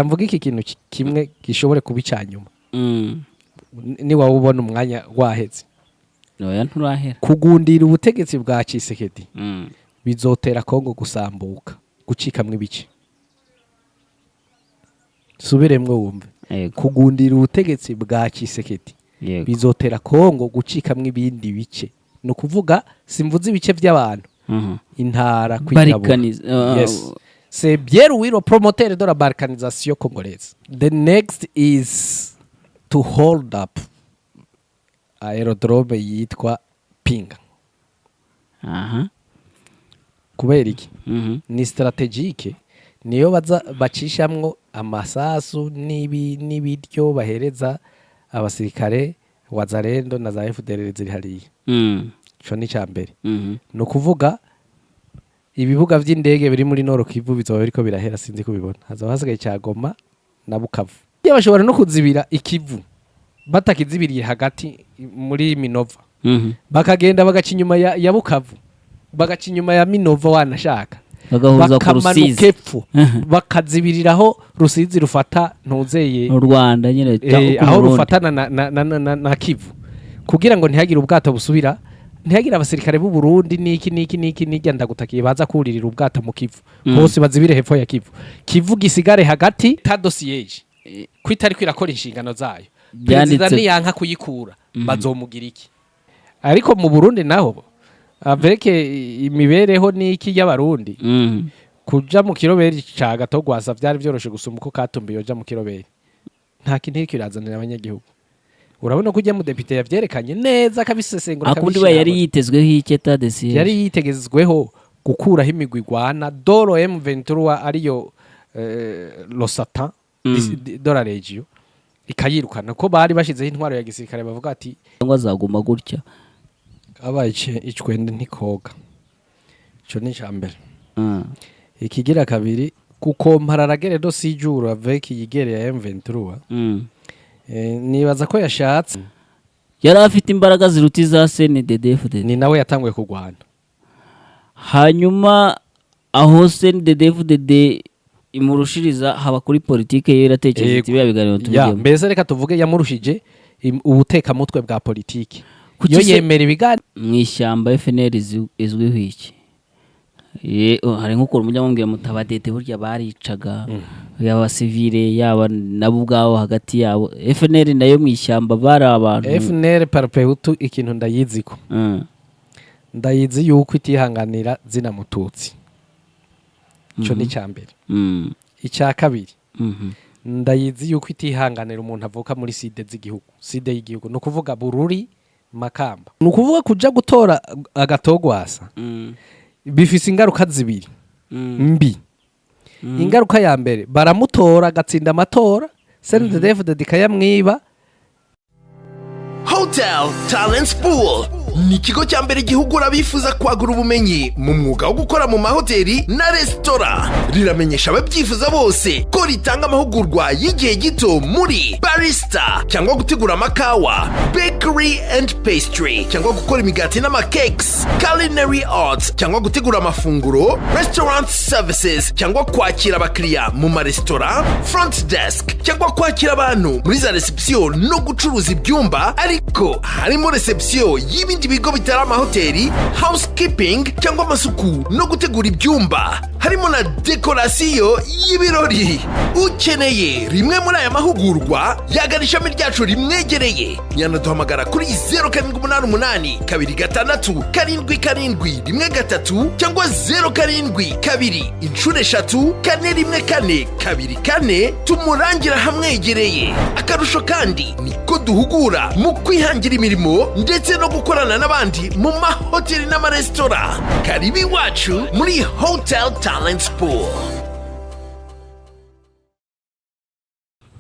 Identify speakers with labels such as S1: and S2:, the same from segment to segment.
S1: mvuga iki kintu kimwe gishobore kubicanyuma ni wawe ubona umwanya waheze
S2: oya nturahera
S1: kugundira ubutegetsi bwa Tshisekedi bizotera Kongo gusambuka gucikamwe ibice subiremwe wumve kugundira ubutegetsi bwa Tshisekedi bizotera Kongo gucikamwe ibindi bice no kuvuga simvuze ibice by'abantu intara kwirabura yes c'est bien oui le promoteur de la balkanisation congolaise. The next is to hold up aerodrome yitwa Pinga. Kubera iki ni strategique niyo bacishamwo amasasu n'ibiryo bahereza abasirikare wazarendo na za FDLR ziri hariya cyo ni cyambere no kuvuga ibibuga by'indege biri muri Nord Kivu bizoba biriko birahera sinzi kubibona hazaba hasigaye cyagoma na Bukavu bashobora no kuzibira ikivu batakizibiriye hagati muri Minova bakagenda bagaca inyuma ya Bukavu bagaca inyuma ya Minova wanashaka
S2: bagahuza ku Rusizi
S1: bakazibiriraho Rusizi rufata ntuzeye
S2: u Rwanda nyine
S1: aho rufatana na Kivu kugira ngo ntihagire ubwato busubira ntihagire abasirikare b'u Burundi niki nigenda gutakiye baza kuririra ubwato mu Kivu bose bazibire hepfo ya Kivu gisigare hagati ta dossier kwitari kwirakora inshingano zayo perezida ni yanka kuyikura bazomugira iki ariko mu Burundi naho aveke imibereho niki y'abarundi kuja mu kiroberi ca Gatogwasa byari byoroshe gusuma uko katumbiye yoja mu kiroberi nta kintu kirazanira abanyagihugu urabona ko ujya mu depite yavyerekanye neza kabisesengura
S2: akundi we yari yitezweho iketa desi
S1: yari yitegezweho gukuraho imigwi igwana Dore M23 ariyo Losatan Dore regio ikayirukana ko bari bashizeho intwaro ya gisirikare bavuga ati
S2: cyangwa azaguma gutya
S1: abaye icwende ntikoga cyo ni cyambere ikigira kabiri kuko mpararagere do sijuru avec yigere ya M23 nibaza ko yashatse
S2: yari afite imbaraga ziruti za CNDD-FDD
S1: ni nawe yatanguye kugwana
S2: hanyuma aho CNDD-FDD imurushiriza haba kuri politike ye iratekereza iti biganiro tuvugemo
S1: mbese reka tuvuge yamurushije ubuteka mutwe bwa politike yo yemera ibiganiro
S2: mwishyamba FNL izwiho iki hari nko kurumujya mumbwira mutabadete burya baricaga yaba civile yaba nabo ubwaho hagati yabo FNL nayo mwishyamba bari abantu
S1: FNL parpeutu ikintu ndayiziko ndayizi yuko itihanganira zina mututsi cyo ni cyambere icya kabiri ndayizi yuko itihanganira umuntu avuka muri side y'igihugu no kuvuga Bururi Makamba no kuvuga kuja gutora Agatogwasa bifise ingaruka zibiri mbi ingaruka ya mbere baramutora gatsinda amatora CNDD-FDD kayamwiba
S3: Hotel Talents Pool ni ikigo cya mbere gihugura bifuza kwagura ubumenyi mu mwuga wo gukora mu mahoteli na resitora riramenyesha ababyifuza bose ko ritanga amahugurwa y'igihe gito muri barista cyangwa gutegura amakawa bakery and pastry cyangwa gukora imigati n'amakekes culinary arts cyangwa gutegura amafunguro restaurant services cyangwa kwakira abakiriya mu maresitora front desk cyangwa kwakira abantu muri za reception no gucuruza ibyumba ariko harimo reception y'ibindi bigo bitari amahoteli housekeeping cyangwa amasuku no gutegura ibyumba harimo na dekorasiyo y'ibirori ukeneye rimwe muri aya mahugurwa yagana ishami ryacu rimwegereye yanaduhamagara kuri 0788 256 777 cyangwa 0722 inshuro 3 414 24 tumurangira hamwegereye akarusho kandi niko duhugura mu kwihangira imirimo ndetse no gukorana n'abandi mu mahoteli n'amaresitora karibi wacu muri Hotel Talents Pool.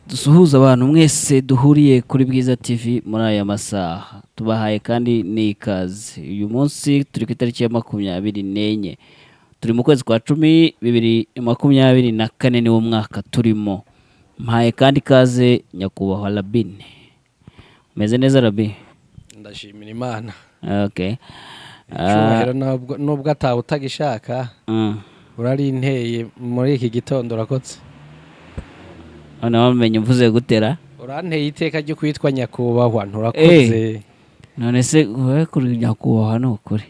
S2: dusuhuza abantu mwese duhuriye kuri Bwiza TV muri aya masaha tubahaye kandi n'ikaze uyu munsi turi ku itariki ya 24 turi mu kwezi kwa 10 2024 ni wo mwaka turimo mpaye kandi kaze nyakubahwa Rabin meze neza Rabin
S1: ndashimira Imana
S2: okay
S1: cyubahiro nubwo atawe utagishaka urari inteye muri iki gitondo rakotse
S2: none wamenye mvuze gutera
S1: uranteye iteka ryo kwitwa nyakubahwa nturakoze
S2: none se wowe kuri nyakubahwa no kuri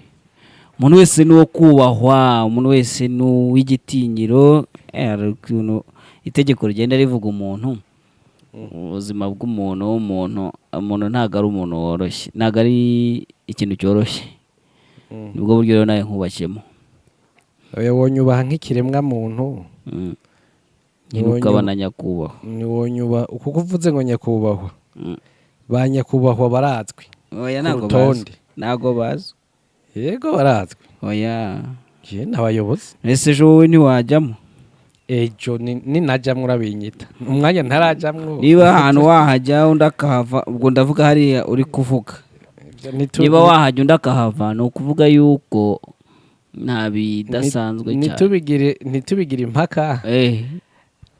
S2: umuntu wese nuwo kubahwa umuntu wese n'uw'igitinyiro ukuntu itegeko rigenda rivuga umuntu ubuzima bw'umuntu umuntu ntago ari umuntu woroshye ntago ari ikintu cyoroshye nibwo buryo rero nawe nkubakiyemo
S1: oya wonyubaha nk'ikiremwa muntu
S2: nyine ukabana nyakubahwa
S1: ni wonyuba kuko uvuze ngo nyakubahwa ba nyakubahwa barazwi
S2: oya ntago bazi
S1: yego barazwi
S2: oya
S1: je n'abayobozi
S2: ese ejo wowe ntiwajyamo
S1: ejo ninajyamwo urabinyita umwanya ntarajyamwo
S2: niba ahantu wahajya undi akahava ubwo ndavuga hariya uri kuvuga niba wahajya undi akahava ni ukuvuga yuko nta bidasanzwe cyane
S1: ntitubigire impaka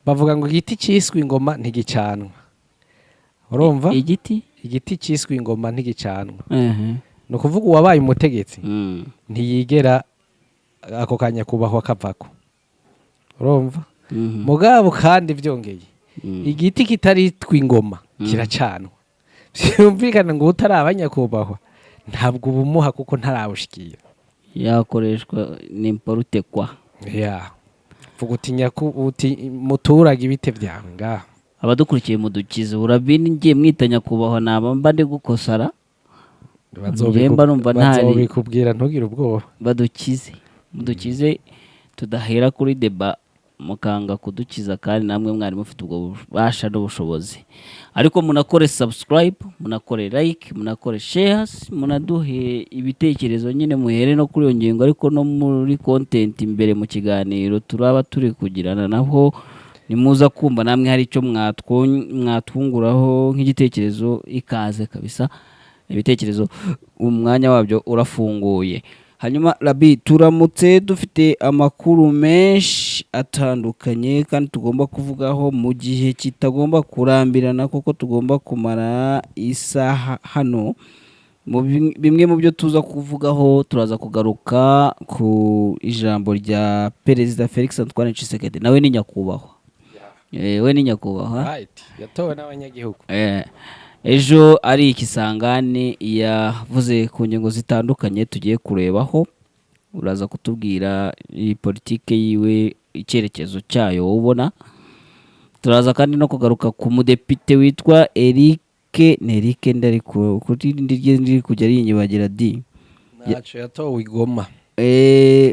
S1: bavuga ngo igiti cyiswe ingoma ntigicanwa urumva igiti cyiswe ingoma ntigicanwa ni ukuvuga uwabaye umutegetsi ntiyigera ako kanya kubahwa kavako urumva mugabo kandi byongeye igiti kitaritwa ingoma kiracanwa byumvikana ngo utari abanyakubahwa ntabwo ubumuha kuko ntarawushikira
S2: yakoreshwa n'imporutekwa
S1: vuga uti muturage ibite byawe ngaho
S2: abadukurikiye mudukize Rabin ngiye mwita nyakubahwa naba mba ndi gukosara
S1: bazobikubwira ntugire ubwoba
S2: mudukize tudahera kuri deba mukanga kudukiza kandi namwe mwari mufite ubwo bubasha n'ubushobozi ariko munakore subscribe munakore like munakore shares munaduhe ibitekerezo nyine muhere no kuri iyo ngingo ariko no muri content imbere mu kiganiro turaba turi kugirana naho nimuza kumva namwe hari icyo mwatwunguraho nk'igitekerezo ikaze kabisa ibitekerezo umwanya wabyo urafunguye. Hanyuma Rabin turamutse dufite amakuru menshi atandukanye kandi tugomba kuvugaho mu gihe kitagomba kurambirana kuko tugomba kumara isaha hano. Bimwe mu byo tuza kuvugaho turaza kugaruka ku ijambo rya Perezida Felix Antoine Tshisekedi nawe ni nyakubahwa. We ni nyakubahwa.
S1: Right. Yatowe n'abanyagihugu.
S2: Ejo ari ikisangane yavuze ku ngingo zitandukanye tugiye kurebaho. Uraza kutubwira iyi politike yiwe icyerekezo cyayo ubona. Turaza kandi no kugaruka ku mudepite witwa Eric ndari kuri ndi kujya yinyibagira di.
S1: Naco yatowe Goma.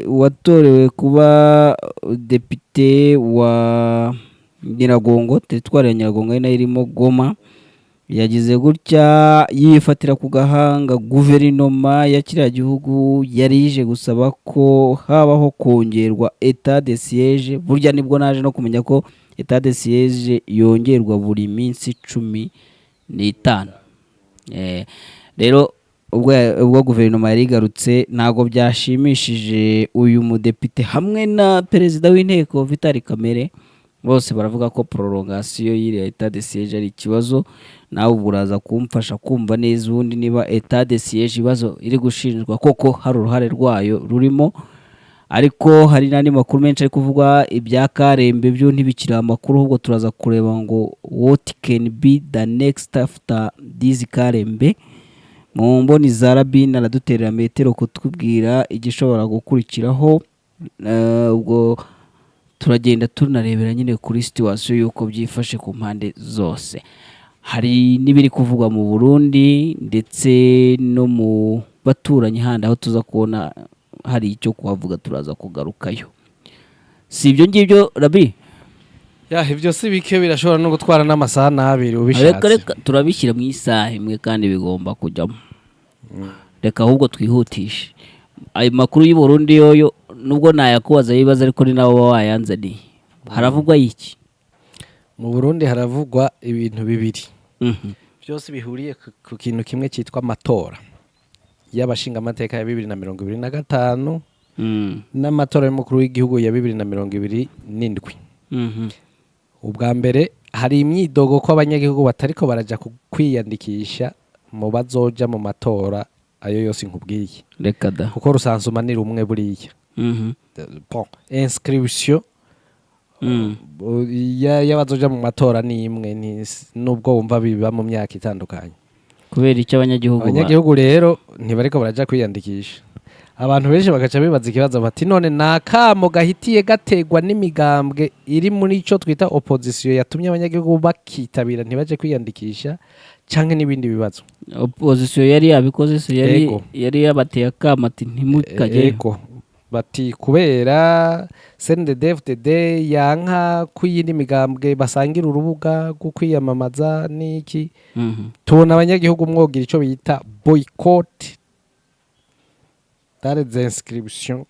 S2: Watorewe kuba depite wa Nyiragongo, teritwari ya Nyiragongo ina irimo Goma. Yagize gutya yifatira ku gahanga guverinoma ya kiriya gihugu yarije gusaba ko habaho kongerwa etat de siège. Burya nibwo naje no kumenya ko etat de siège yongerwa buri minsi 15. Rero ubwo guverinoma yarigarutse ntago byashimishije uyu mudepite hamwe na perezida w'inteko Vital Kamerhe. Bose baravuga ko prolongation y'iri etat de siège ari ikibazo. Nawe buraza kumfasha kumva neza ubundi niba etat de siège ibazo iri gushinjwa koko hari uruhare rwayo rurimo. Ariko hari nandi makuru menshi ari kuvugwa ibya Karembe byo ntibikira amakuru ahubwo turaza kureba ngo what can be the next after this Karembe. Mu mboni za Rabin araduterera metero kutubwira igishobora gukurikiraho. Ubwo turagenda tunarebera nyine kuri situation yuko byifashe ku mpande zose. Hari nibiri kuvugwa mu Burundi ndetse no mu baturanyi handi aho tuza kubona hari icyo kuhavuga turaza kugarukayo. Si ibyo ngibyo Rabin?
S1: Ibyo si bike birashobora no gutwara n'amasaha n'abiri ubishatse.
S2: Reka turabishyira mu isaha imwe kandi bigomba kujyamo. Reka ahubwo twihutishe. Ayo makuru y'u Burundi yoyo nubwo nayakubaza ibibazo ariko ni nawe wayanzaniye. Haravugwa iki?
S1: Mu Burundi haravugwa ibintu bibiri. Byose bihuriye ku kintu kimwe cyitwa amatora. Y'abashinga amateka ya 2025 n'amatora y'umukuru w'igihugu ya 2027. Ubwa mbere hari imyidogo ko abanyagihugu batariko baraja kwiyandikisha mu bazoja mu matora ayo yose nkubwiye.
S2: Reka da.
S1: Kuko rusansuma ni rumwe buriya. Inscription y'abazoja mu matora ni imwe nubwo wumva biba mu myaka itandukanye.
S2: kubera icyo
S1: abanyagihugu rero ntibariko baraja kwiyandikisha. Abantu benshi bagaca bibaza ikibazo bati none nakamo gahitiye gategwa n'imigambwe iri muri ico twita opposition yatumye abanyagihugu bakitabira ntibaje kwiyandikisha canke n'ibindi bibazo.
S2: Opposition yari yabikoze se yari yabateye akama ati ntimukaje.
S1: Bati kubera CNDD-FDD yanka kwiyindi migambwe basangira urubuga rwo kwiyamamaza niki. Tubona abanyagihugu mwogira ico bita boycott des inscriptions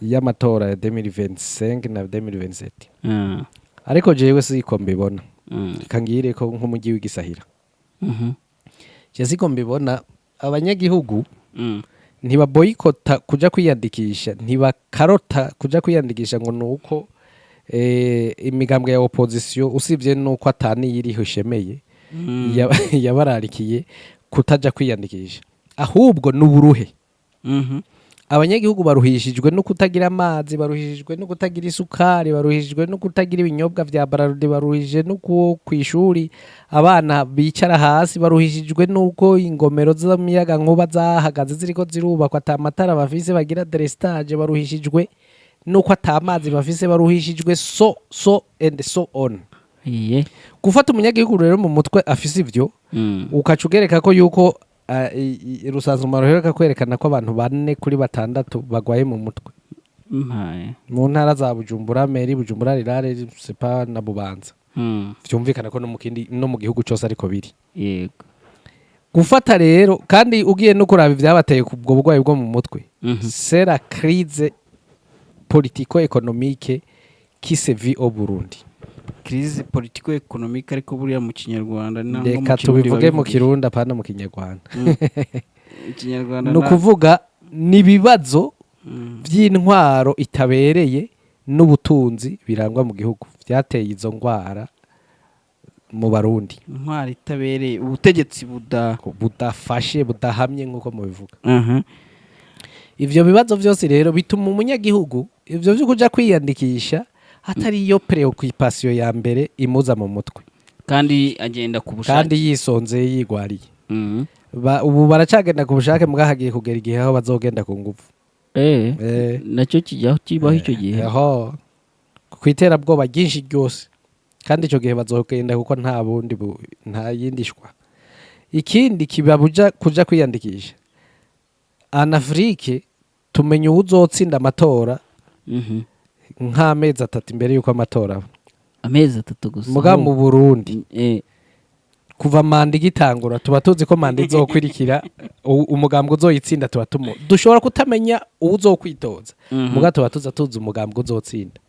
S1: y'amatora ya 2025 na 2027. Ariko jewe siko mbibona. Kangire ko nk'umujyi w'igisahira. Je siko mbibona abanyagihugu ntibaboyikota kuja kwiyandikisha, ntibakarota kuja kwiyandikisha ngo nuko imigambwe ya opposition usibye nuko atani yiriho ishemeye yabararikiye kutaja kwiyandikisha. Ahubwo n'uburuhe. Abanyagihugu baruhishijwe no kutagira amazi, baruhishijwe no kutagira isukari, baruhishijwe no kutagira ibinyobwa vya bararudi, baruhishije no kwishuri abana bicara hasi, baruhishijwe nuko ingomero z'amiyaga nkuba zahagaze ziriko zirubakwa atamatara bafise bagira drestage, baruhishijwe nuko atamazi bafise, baruhishijwe so and so on. Gufata umunyagihugu rero mu mutwe afise ivyo ukacugereka ko yuko rusanzwe ruheruka kwerekana ko abantu 4 kuri 6 bagwaye mu mutwe mu ntara za Bujumbura, Meri, Bujumbura Rirare, Sepa na Bubanza. Vyumvikana ko no mu gihugu cyose ariko biri.
S2: Yego.
S1: Gufata rero kandi ugiye no kuraba ibyabateye kubwo bugwayi bwo mu mutwe. C'est la crise politico-économique qui se vit au Burundi.
S2: Crise politico-économique ariko buriya mu Kinyarwanda nango
S1: reka tubivuge mu Kirundi apana mu Kinyarwanda.
S2: Ikinyarwanda
S1: no kuvuga nibibazo by'intwaro itabereye n'ubutunzi birangwa mu gihugu byateye izo ngwara mu Barundi.
S2: Intwaro itabereye, ubutegetsi
S1: budafashe budahamye nkuko mubivuga. Ivyo bibazo byose rero bituma umunyagihugu ivyo byo kuja kwiyandikisha hatari yo preoccupation ya mbere imuza mu mutwe,
S2: kandi agenda ku bushake,
S1: kandi yisonze yigwariye. Ubu baracagenda ku bushake mugahagiye kugera igihe aho bazogenda ku nguvu.
S2: Nacyo kijyaho kibaho icyo gihe.
S1: Kwitera bwoba byinshi ryose, kandi icyo gihe bazogenda kuko nta yindishwa. Ikindi kibabuja kuja kwiyandikisha. Anafrike tumenye uzotsinda amatora nk'amezi 3 imbere yuko amatora.
S2: Amezi 3 gusa.
S1: Muga mu Burundi kuva manda igitangura tuba tuzi ko manda izokwirikira umugambwe uzoyitsinda, tuba dushobora kutamenya uzokwitoza. Muga tuba tuzi umugambwe uzotsinda.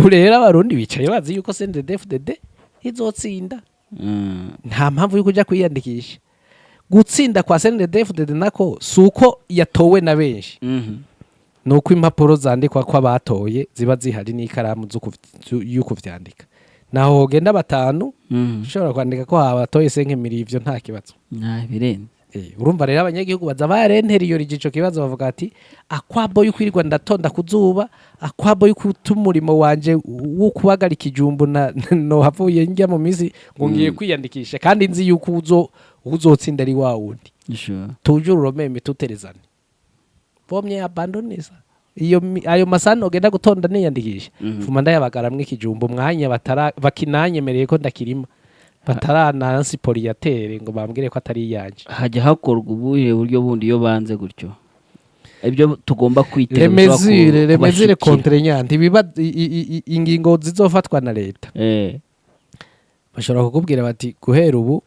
S1: Urera abarundi bicaye bazi yuko CNDD-FDD izotsinda. Nta mpamvu yo kuja kwiyandikisha. Gutsinda kwa CNDD-FDD nako suko yatowe na benshi. Nuko impapuro zandikwa kwa batoye ziba zihari n'ikaramu yuko vyandika. Naho hogenda 5 ushobora kwandika ko abatoye senkemiri ivyo nta kibazo.
S2: Birenze.
S1: Urumva rero abanyagihugu baza barentera iyo rigico kibazo bavuga ati akwabo y'ukwirirwa ndatonda kuzuba, akwabo y'ukutumurimo wanje wo kubagarika ijumbu no havuye njya mu mizi ngo ngiye kwiyandikisha, kandi nzi yuko uzotsinda ari wa wundi. Toujours uromeme tuterezane. Bomye abandoneza. Ayo masano ogenda gutonda niyandikisha. Fuma ndayabagaramwe ikijumbu mwanya bakinanyemereye ko ndakirima. Bataranansi poliyatere ngo bambwire ko atari yanje.
S2: Hajya hakorwa ubuhe buryo bundi yo banze gutyo. Ibyo tugomba kwiteza
S1: remezire contre nyandi biba ingingo zizofatwa na leta. Bashobora kukubwira bati guhera ubu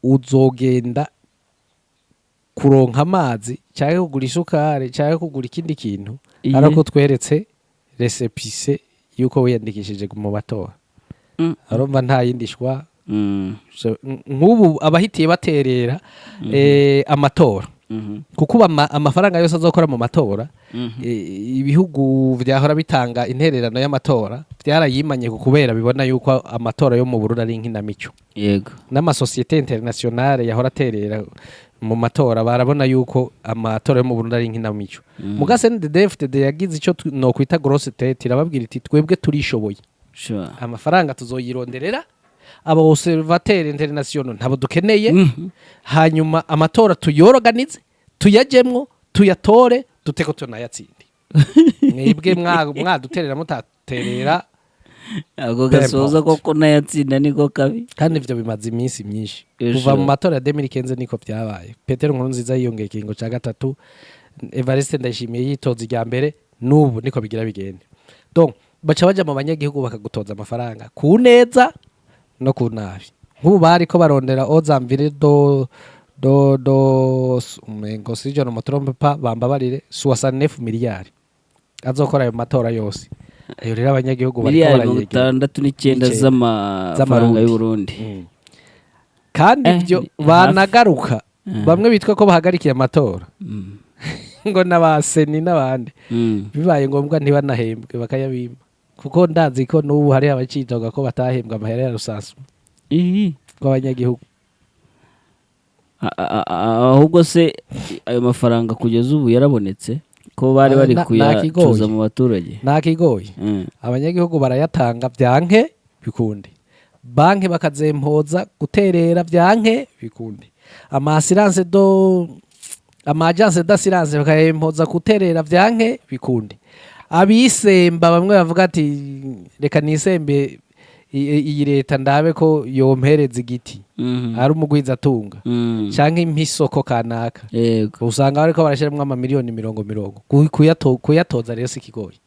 S1: uzogenda kuronka amazi cyangwa kugura isukari cyangwa kugura ikindi kintu ariko tweretse resepise yuko wiyandikishije mu matora. Arumva nta yindishwa. Nk'ubu abahitiye baterera amatora kuko amafaranga yose azokora mu matora, ibihugu vyahora bitanga intererano y'amatora byarayimanye kubera bibona yuko amatora yo mu Burundi ari nk'inamico.
S2: Yego.
S1: N'amasosiyete internationale yahora aterera mu matora barabona yuko amatora yo mu Burundi ari inkinamico muga CNDD-FDD yagize ico no kwita grosse tête irababwira iti twebwe turishoboye
S2: sure
S1: amafaranga tuzoyironderera aba observateur international ntabo dukeneye hanyuma amatora tuyoroganize tuyajemwo tuyatore duteko tunayatsindi mwebwe mwaduterera mutaterera
S2: ako gasoza koko nayatsinda niko kabi
S1: kandi ivyo bimaze iminsi myinshi kuva mu matora ya 2015 niko vyabaye Petero Nkurunziza yiyongeye ikingo ca gatatu Evariste Ndayishimiye yitoza irya mbere n'ubu niko bigira bigende donc baca baja mu banyagihugu bakagutoza amafaranga ku neza no ku nabi nk'ubu bariko barondera ozamvire umengo sijo no motrompe pa bambabarire 69 miliyari azokora ayo matora yose ayo rero abanyagihugu bariko
S2: barayegera 69 z'amafaranga y'u Burundi
S1: kandi ivyo banagaruka bamwe bitwa ko bahagarikiye amatora ngo n'abaseni n'abandi bibaye ngombwa ntibanahembwe bakayabimba kuko ndazi ko n'ubu hari abacitoga ko batahembwa amahera ya rusansu kw'abanyagihugu
S2: ahubwo se ayo mafaranga kugeza ubu yarabonetse ko bari bari kuyacuza mu baturage
S1: nakigoye abanyagihugu barayatanga byanke bikunde banki bakazempoza guterera byanke bikunde amasiranse amagence d'assurance bakayempoza guterera byanke bikunde abisemba bamwe bavuga ati reka nisembe iyi leta ndabe ko yompereza igiti ari umugwiza atunga canke impisoko kanaka usanga bariko barashiramwo amamiliyoni 100 kuyatoza rero sikigoye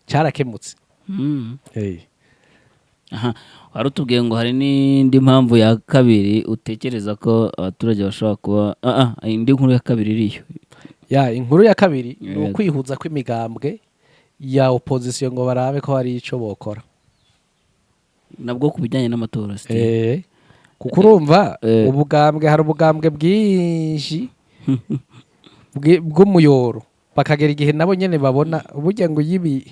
S1: carakemutse
S2: aha warutubwiye ngo hari n'indi mpamvu ya kabiri utekereza ko abaturage bashobora kuba indi nkuru ya kabiri iriyo
S1: inkuru ya kabiri ni ukwihuza kw'imigambwe ya opposition ngo barabe ko hari ico bokora
S2: nabwo ku bijyanye n'amatora
S1: kuko urumva ubugambwe hari ubugambwe bwinshi bw'umuyoro bakagera igihe nabo nyene babona burya ngo yibi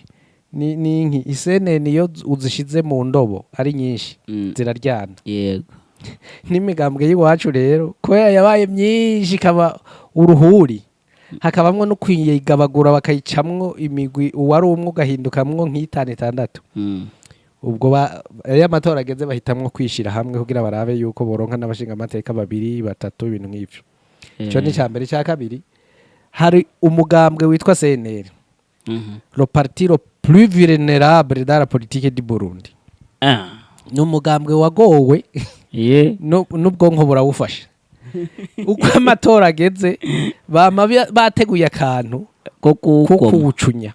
S1: ni isene niyo uzishize mu ndobo ari nyinshi ziraryana
S2: yego
S1: n'imigambwe y'iwacu rero ko yabaye myinshi kaba uruhuri hakabamwo no kwiyigabagura bakayicamwo imigwi uwari umwe ugahindukamwo nk'itandatu ubwo ari amatora ageze bahitamwo kwishira hamwe kugira barabe yuko boronka n'abashinga amateka 2 3 ibintu nk'ivyo cyo ni cyambere cya kabiri hari umugambwe witwa CNL le parti le plus vulnérable dans la politique du Burundi ni umugambwe wagowe n'ubwonko burawufasha uko amatora ageze bateguye akantu ko kuwucunya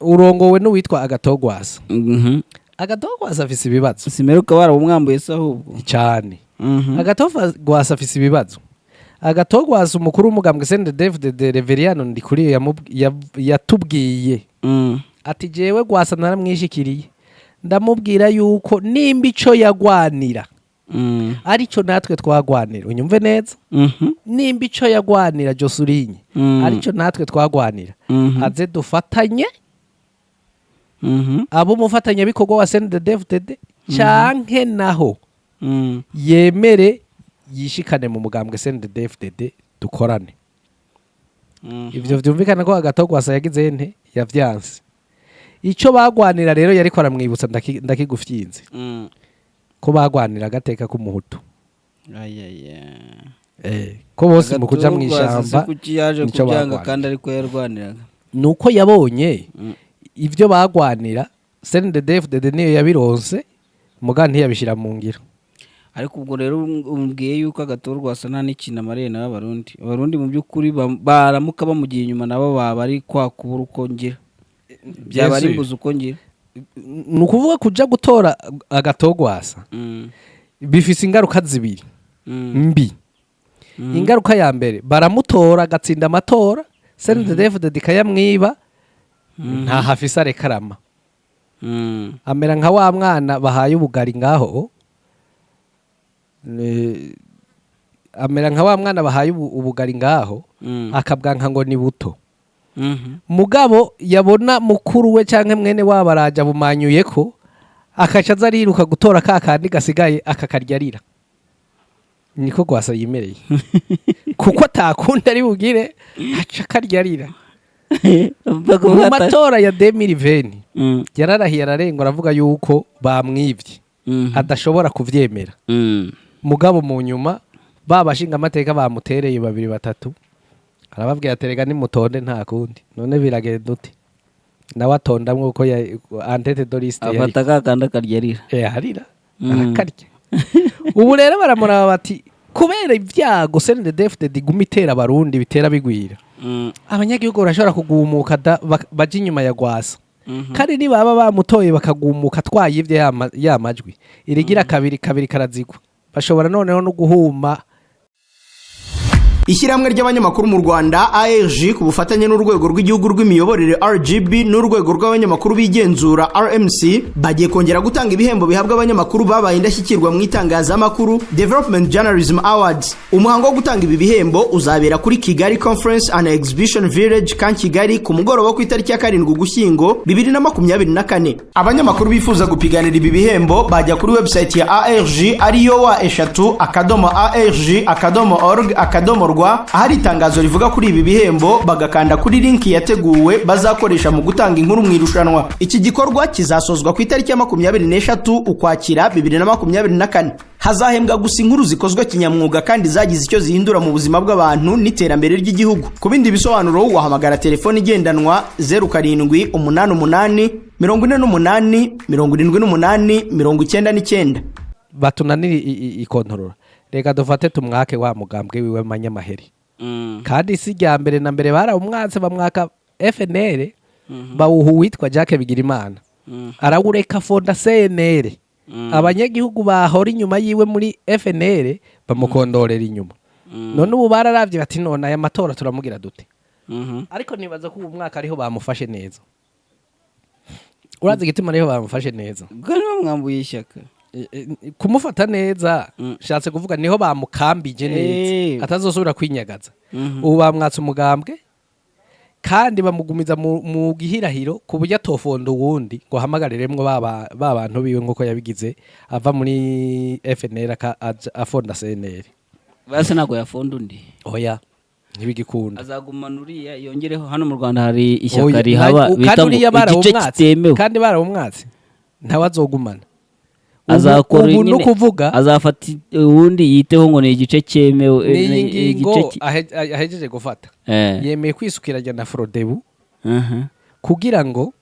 S1: urongowe n'uwitwa Agatogwasa Agatogwasa afise ibibazo
S2: simeruka barawumwambuye se ahubwo
S1: cyane Agatogwasa afise ibibazo Agatogwasa umukuru w'umugambwe CNDD-FDD Reveriyano Ndikuri yatubwiye ati jewe Gwasa naramwishikiriye ndamubwira yuko nimba ico yagwanira arico natwe twagwanira unyumve neza nimba ico yagwanira Josurinye arico natwe twagwanira aze dufatanye abo mufatanya bikorwa wa CNDD-FDD canke naho yemere yishikane mu mugambwe CNDD-FDD dukorane ivyo vyumvikana ko Agatogwasa yagize nte yavyanse ico bagwanira rero yariko aramwibutsa ndakigufyinze ko bagwanira agateka k'umuhutu ko bose mu kuja mwishamba
S2: nico bagwanira kandi ariko yarwaniraga
S1: nuko yabonye ivyo bagwanira CNDD-FDD niyo yabironse muga ntiyabishira mu ngiro
S2: ariko ubwo rero umbwiye yuko Agatorwasa nta n'ikintu amareye n'abarundi mu by'ukuri baramuka bamugiye inyuma nabo baba ari kwa kubura uko ngira byaba ari mbuze uko ngira
S1: ni ukuvuga kuja gutora Agatogwasa bifise ingaruka zibiri mbi ingaruka ya mbere baramutora agatsinda amatora CNDD-FDD kayamwiba nta hafise arekarama amera nka wa mwana bahaye ubugari ngaho amera nka wa mwana bahaye ubugari ngaho akabwanka ngo ni buto mugabo yabona mukuru we canke mwene wabo araja bumanyuye ko akaca azariruka gutora ka kandi gasigaye akakaryarira niko Gwasa yimereye kuko atakunda ari bugire aca karyarira mu matora ya 2020 yararahiye ararenga aravuga yuko bamwivye adashobora kuvyemera mugabo mu nyuma babashinga amateka bamutereye 2-3 arababwiye aterega ni mutonde nta kundi none biragenda uti nawe atondamwe uko ya antete doriste yari
S2: afata kakanda karyarira
S1: harira arakarya ubu rero baramuraba bati kubera ibyago CNDD-FDD iguma itera abarundi bitera bigwira abanyagihugu barashobora kugumuka baje inyuma ya Gwasa kandi nibaba bamutoye bakagumuka twayivye ya majwi irigira kabiri karazigwa bashobora noneho no guhuma.
S4: Ishyirahamwe ry'abanyamakuru mu Rwanda ARG ku bufatanye n'urwego rw'igihugu rw'imiyoborere RGB n'urwego rw'abanyamakuru bigenzura RMC bagiye kongera gutanga ibihembo bihabwa abanyamakuru babaye indashyikirwa mu itangazamakuru Development Journalism Awards. Umuhango wo gutanga ibi bihembo uzabera kuri Kigali Conference and Exhibition Village kan Kigali ku mugoroba ku itariki ya 7 Ugushyingo 2024. Abanyamakuru bifuza gupiganira ibi bihembo bajya kuri website ya ARG ariyo wa@arg.org ahari itangazo rivuga kuri ibi bihembo bagakanda kuri link yateguwe bazakoresha mu gutanga inkuru mu irushanwa. Iki gikorwa kizasozwa ku itariki ya 23 Ukwakira 2024. Hazahembwa gusa inkuru zikozwe kinyamwuga kandi zagize icyo zihindura mu buzima bw'abantu n'iterambere ry'igihugu. Ku bindi bisobanuro wahamagara telefone igendanwa 0788 48 78 99.
S1: Batunanira ikontorora reka dufate tumwake wa mugambwe wiwe manyamaheri kandi si rya mbere na mbere barawumwatse bamwaka FNL bawuhu witwa Jacques Bigirimana arawureka fonda CNL abanyagihugu bahora inyuma yiwe muri FNL bamukondorera inyuma none ubu bararavye bati none aya matora turamugira dute ariko nibaza ko uwo mwaka ariho bamufashe neza urazi gituma ariho bamufashe neza
S2: gani bamwambuye ishyaka
S1: kumufata neza shatse kuvuga niho bamukambije neza atazosubira kwinyagaza ubu bamwatse umugambwe kandi bamugumiza mu gihirahiro ku buryo atofonda uwundi ngo hamagareremwo bantu biwe nk'uko yabigize ava muri FNL afonda CNL
S2: base nako yafonda undi
S1: oya ntibigikunda
S2: azagumana uriya yongereho hano mu Rwanda hari ishyaka rihaba bita igice kitemewe
S1: kandi barawumwatse ntawe azogumana
S2: azakora
S1: ubu no kuvuga
S2: azafata uwundi yiteho ngo ni igice cyemewe
S1: igice ahejeje gufata yemeye kwisukiranya na Frodebu kugira ngo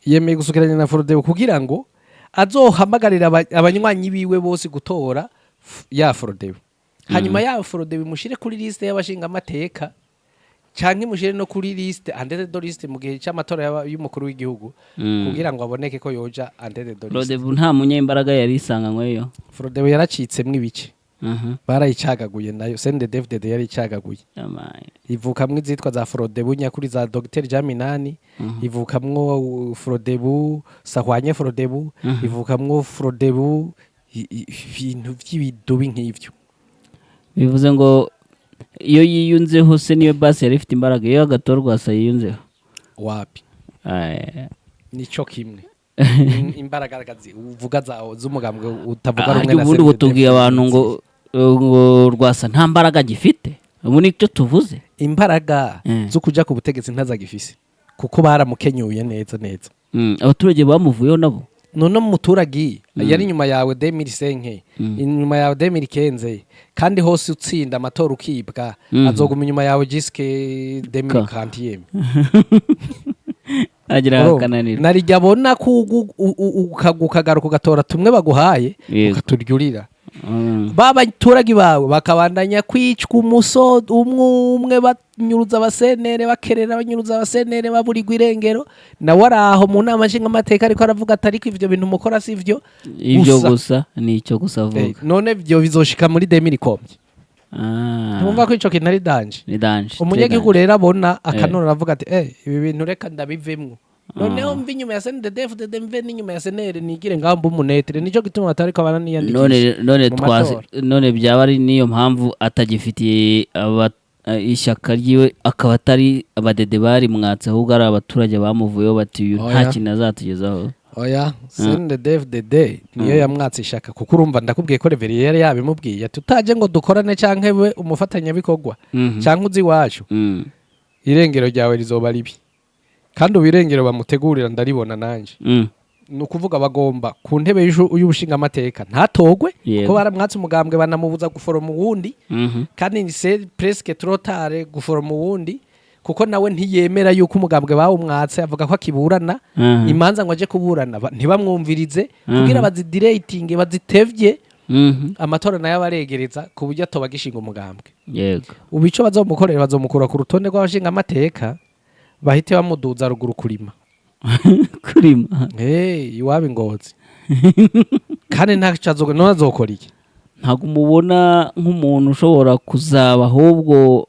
S1: yemeye gusukiranya na Frodebu kugira ngo azohamagarira abanywanyi biwe bose gutora ya Frodebu hanyuma ya Frodebu mushire kuri liste y'abashinga amateka canke mushire no kuri liste andete do liste mu gihe cy'amatora y'umukuru w'igihugu kugira ngo aboneke ko yoja andete do liste.
S2: Frodebu nta munyembaraga yari isanganyweyo.
S1: Frodebu yaracitsemwe ibice barayicagaguye nayo CNDD-FDD yari icagaguye ivukamwe izitwa za Frodebu nyakuri za Dr Jaminani ivukamwo Frodebu sahwanye Frodebu ivukamwo Frodebu ibintu by'ibidubi nk'ivyo
S2: bivuze ngo iyo yiyunzeho se niyo base yari ifite imbaraga iyo agatorwa asa yiyunzeho
S1: wapi nico kimwe imbaraga uvuga zawo z'umugambwe utavuga rumwe na
S2: ubundi butubwiye abantu ngo Rwasa nta mbaraga gifite ubu nicyo tuvuze
S1: imbaraga zo kuja ku butegetsi ntazagifise kuko baramukenyuye neza
S2: abaturage bamuvuyeho nabo
S1: none umuturage yari inyuma yawe 2005 inyuma yawe 2015 kandi hose utsinda amatora ukibwa azoguma inyuma yawe jusque 2040
S2: agira kananira
S1: narijya bona ukagaruka ugatora tumwe baguhaye ukaturyurira babaturage bawe bakabandanya kwicwa umusodo umwe banyuruza abasenere bakerera banyuruza abasenere baburigwa irengero na waraho mu nama nshinga amateka ariko aravuga atari ko ivyo bintu mukora sivyo
S2: ivyo gusa nicyo gusa avuga
S1: none byo bizoshika muri 2010 tumva ko ico kintu ari danje umunyagihugu rero abona akanora aravuga ati ibi bintu reka ndabivemwo noneho mvi nyuma ya CNDD-FDD mve n'inyuma ya CNL nigire ngamba umunetere nico gituma atariko abana niyandikisha
S2: none byaba ari niyo mpamvu atagifitiye ishyaka ryiwe akaba atari abadede bari mwatse ahubwo ari abaturage bamuvuyeho bati uyu nta kintu azatugezaho
S1: oya CNDD-FDD niyo yamwatse ishaka kuko urumva ndakubwiye ko Reverien yari yabimubwiye tutaje ngo dukorane canke we umufatanyabikorwa canke uzi wacu irengero ryawe rizoba ribi kandi ubirengero bamutegurira ndaribona nanje nukuvuga bagomba ku ntebe y'ubushinga amateka ntatogwe ko baramwatse umugambwe banamubuza guforoma uwundi kandi c'est presque trop tard guforoma uwundi kuko nawe ntiyemera yuko umugambwe bawumwatse avuga ko akiburana imanza ngo aje kuburana ntibamwumvirize kugira bazidiretinge bazitevye amatora nayo abaregereza ku buryo atoba gishinga umugambwe
S2: yego
S1: ubu ico bazomukorera bazomukura ku rutonde rw'abashinga amateka bahite bamuduza ruguru kurima iwabo ingozi kandi ntaco azokora iki
S2: ntabwo umubona nk'umuntu ushobora kuzaba ahubwo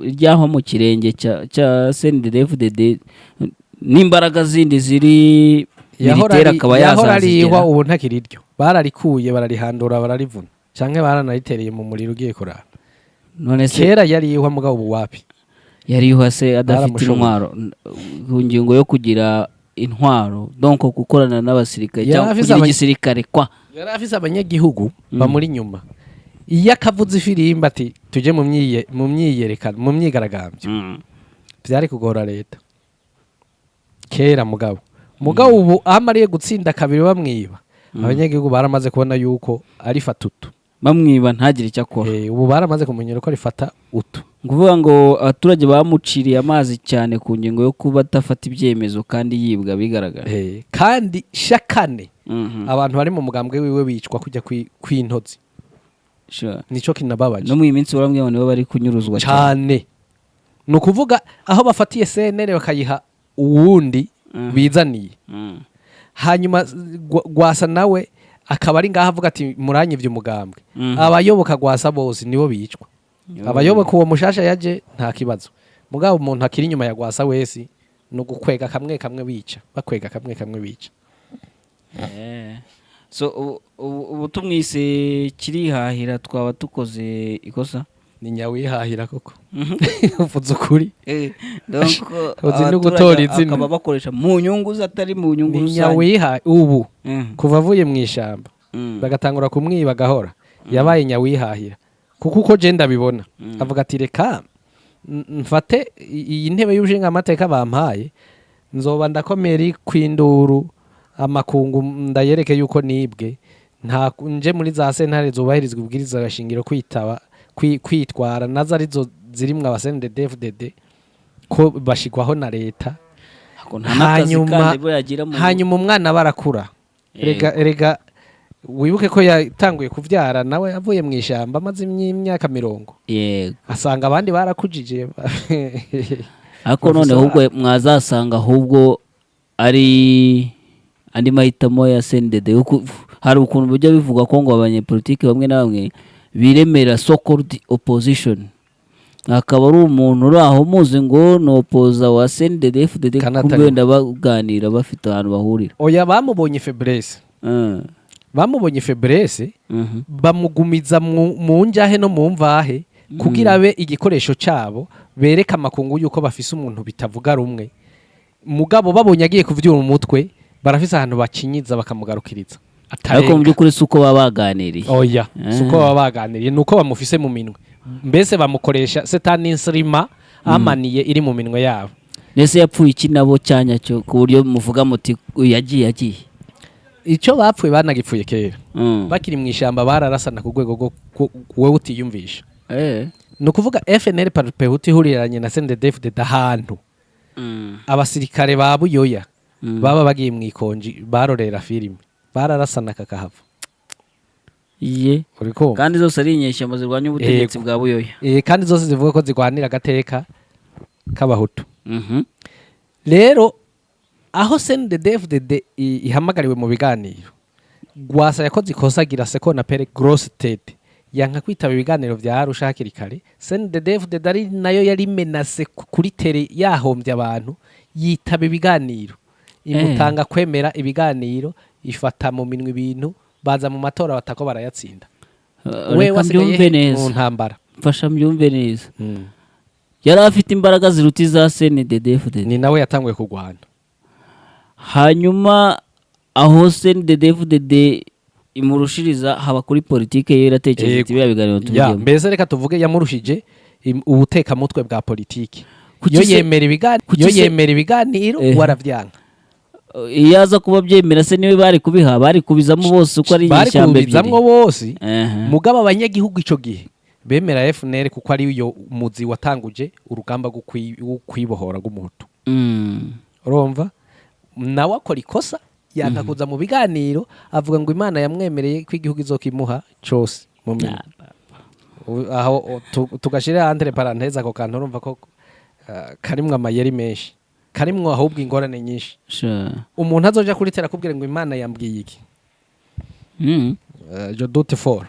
S2: ryaho mu kirenge cya CNDD-FDD n'imbaraga zindi ziri militaire akaba
S1: yahora arihwa ubu ntakiriryo bararikuye bararihandura bararivuna canke baranaritereye mu muriro ugiye kurara
S2: none se
S1: kera yarihwa mugabo ubu wapi
S2: yarihwa se adafite intwaro ku ngingo yo kugira intwaro donc gukorana n'abasirikare cyangwa kugira igisirikare kwa
S1: yari afise abanyagihugu bamuri nyuma iyo akavuze ifirimba ati tuje mu myiyerekano mu myigaragambyo byari kugora leta kera mugabo ubu amariye gutsinda kabiri bamwiba abanyagihugu baramaze kubona yuko ari fatutu
S2: bamwiba ntagire icyo akora
S1: ubu baramaze kumenyera ko rifata utu
S2: nguvuga ngo abaturage bamuciriye amazi cyane ku ngingo yo kuba atafata ibyemezo kandi yibwa bigaragara
S1: kandi shakane abantu bari mu mugambwe wiwe bicwa kujya kw'intozi nico kinababaje
S2: no mu minsi barambwiye ngo nibo bari kunyuruzwa
S1: cyane no kuvuga aho bafatiye CNL bakayiha uwundi bizaniye hanyuma gwasa nawe akaba ari ngaho avuga ati muranyivye umugambwe abayoboka gwasa bose nibo bicwa abayoboka uwo mushasha yaje nta kibazo mugabo umuntu akiri inyuma ya gwasa wese no gukwega kamwe bica bakwega kamwe bica
S2: so ubu tumwise kirihahira twaba tukoze ikosa
S1: ni nyawihahira koko uvuze ukuri
S2: donc
S1: uzi no gutora izina
S2: akaba bakoresha mu nyungu zatari mu nyungu
S1: rusange nyawiha ubu kuva avuye mu ishamba bagatangura kumwiba gahora yabaye nyawihahira kuko uko je ndabibona avuga ati reka mfate iyi ntebe y'ubushinga amateka bampaye nzoba ndakomera kwinduru amakungu ndayereke yuko nibwe nta nje muri za sentare zubahirizwa ubwiriza gashingiro kwitwara nazo arizo zirimwe CNDD-FDD ko bashikwaho na leta hanyuma umwana barakura rega wibuke ko yatanguye kuvyara nawe avuye mu ishamba amaze imyaka
S2: 100
S1: asanga abandi barakujije
S2: ariko none ahubwo mwazasanga ahubwo ari andi mahitamo ya CNDD hari ukuntu bijya bivuga ko ngo abanyepolitiki bamwe na bamwe biremera so-called opposition akaba ari umuntu uraho muzi ngo no opoza wa CNDD-FDD kugenda baganira bafite ahantu bahurira
S1: oya bamubonye faiblesse bamugumiza mu njahe no mu mvahe kugira abe igikoresho cyabo bereka amakungu yuko bafise umuntu bitavuga rumwe mugabo babonye agiye kuvyura umutwe barafise ahantu bakinyiza bakamugarukiriza
S2: ariko mu by'ukuri suko babaganiriye
S1: oya suko babaganiriye nuko bamufise mu minwe mbese bamukoresha setani insrima amaniye iri mu minwe yabo
S2: nese yapfuye iki nabo cyanya cyo ku buryo muvuga muti yagiye
S1: icyo bapfuye banagipfuye kera bakiri mu ishamba bararasana ku rwego wowe utiyumvisha no kuvuga FNL parpehuti huriranye na CNDD-FDD ahantu abasirikare ba Buyoya baba bagiye mu ikonji barorera filime bararasana kakahava
S2: kandi zose ari inyeshyamba zirwanya ubutegetsi bwa Buyoya
S1: kandi zose zivuga ko zigwanira agateka k'abahutu rero aho CNDD-FDD ihamagariwe mu biganiro gwasa yakoze ikosagira seko na pere grosse tête yanka kwitaba ibiganiro vya Arusha hakiri kare CNDD-FDD ari nayo yari menase kuri tere yahombye abantu yitaba ibiganiro imutanga kwemera ibiganiro ifata mu minwe ibintu baza mu matora batako barayatsinda we wasigaye mu ntambara
S2: mfasha mbyumve neza yari afite imbaraga ziruti za CNDD-FDD
S1: ni nawe yatanguye kugwana
S2: hanyuma aho CNDD-FDD imurushiriza haba kuri politike ye iratekereza iti biya biganiro
S1: ya
S2: tubigemo.
S1: mbese reka tuvuge yamurushije ubutekamutwe bwa politiki
S2: Kuki
S1: yo
S2: se-
S1: yemera ibiganiro waravyanga
S2: iyo aza kuba byemera se niwe bari kubiha bari kubizamo bose uko ari
S1: bari
S2: inyeshyamba ebyiri.
S1: kubizamwo bose
S2: Ehe.
S1: mugaba abanyagihugu ico gihe bemera FNL kuko ari yo muzi watanguje urugamba rwo kwibohora rw'umuhutu urumva nawe akora ikosa yanta kuza mu biganiro avuga ngo Imana yamwemereye ko igihugu izokimuha cose mu minwe aho tugashira entre parenthèse ako kantu urumva ko karimwe amayeri menshi karimwe ahubwo ingorane nyinshi umuntu azoja kuri Tera kubwira ngo Imana yambwiye iki je doute fort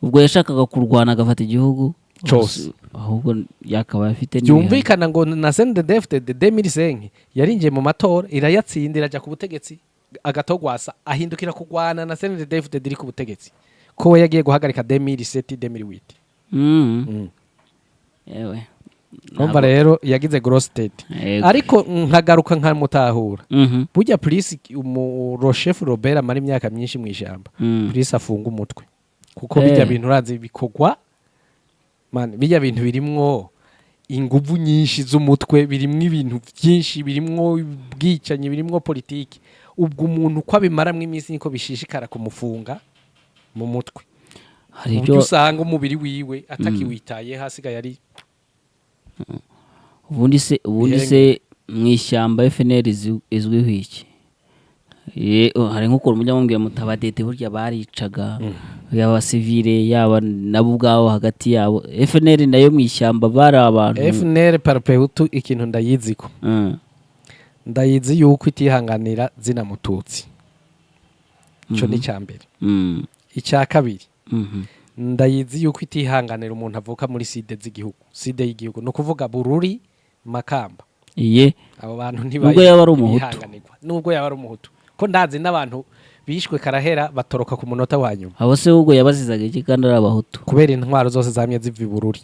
S2: ubwo yashakaga kurwana agafata igihugu
S1: cose
S2: ahubwo yakaba afite
S1: byumvikana ngo na CNDD-FDD 2005 yarinjiye mu matora irayatsinda iraja ku butegetsi agatogwasa ahindukira kugwana na CNDD-FDD iri ku butegetsi ko we yagiye guhagarika 2007 2008
S2: yewe
S1: umva rero yagize gross state ariko nkagaruka nkamutahura burya police chef Robert amara imyaka myinshi mu ijamba police afunga umutwe kuko bijya bintu urazi bikogwa man bijya bintu birimwo inguvu nyinshi z'umutwe birimwo ibintu byinshi birimwo bwicanye birimwo politiki ubwo umuntu ko abimaramwe iminsi niko bishishikara kumufunga mu mutwe hari ibyo usanga umubiri wiwe atakiwitaye hasigaye ari
S2: ubundi se mu ishyamba FNL izwiho iki hari nk'uko umunyamubwiye mutabadete burya baricaga yaba civile yaba nabo ubwabo hagati yabo FNL nayo mu ishyamba bari abantu
S1: FNL parpehutu ikintu ndayiziko ndayizi yuko itihanganira zina mututsi ico ni cyambere icya kabiri ndayizi yuko itihanganira umuntu avuka muri side y'igihugu no kuvuga Bururi Makamba abo bantu
S2: nubwo yaba ari umuhutu
S1: nubwo yaba ari umuhutu ko ndazi n'abantu bishwe karahera batoroka ku munota wa nyuma
S2: abo se ubwo yabazizaga iki kandi ari abahutu
S1: kubera intwaro zose zamye ziva i Bururi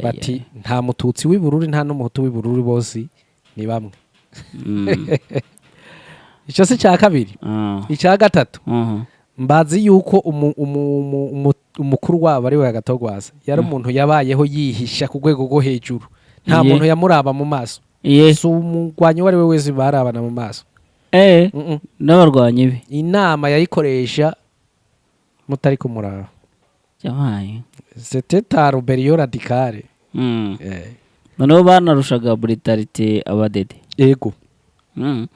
S1: bati nta mututsi w'i Bururi nta n'umuhutu w'i Bururi bose ni bamwe icyo se cya kabiri icya gatatu mbazi yuko umukuru wabo ari we Agatogwaza yari umuntu yabayeho yihisha ku rwego rwo hejuru nta muntu yamuraba mu maso si umugwanyi uwo ari we wese barabana mu maso
S2: n'abarwanyi be
S1: inama yayikoresha mutari kumuraba c'était ta rébellion radicale
S2: noneho banarushaga brutalite abadede
S1: yego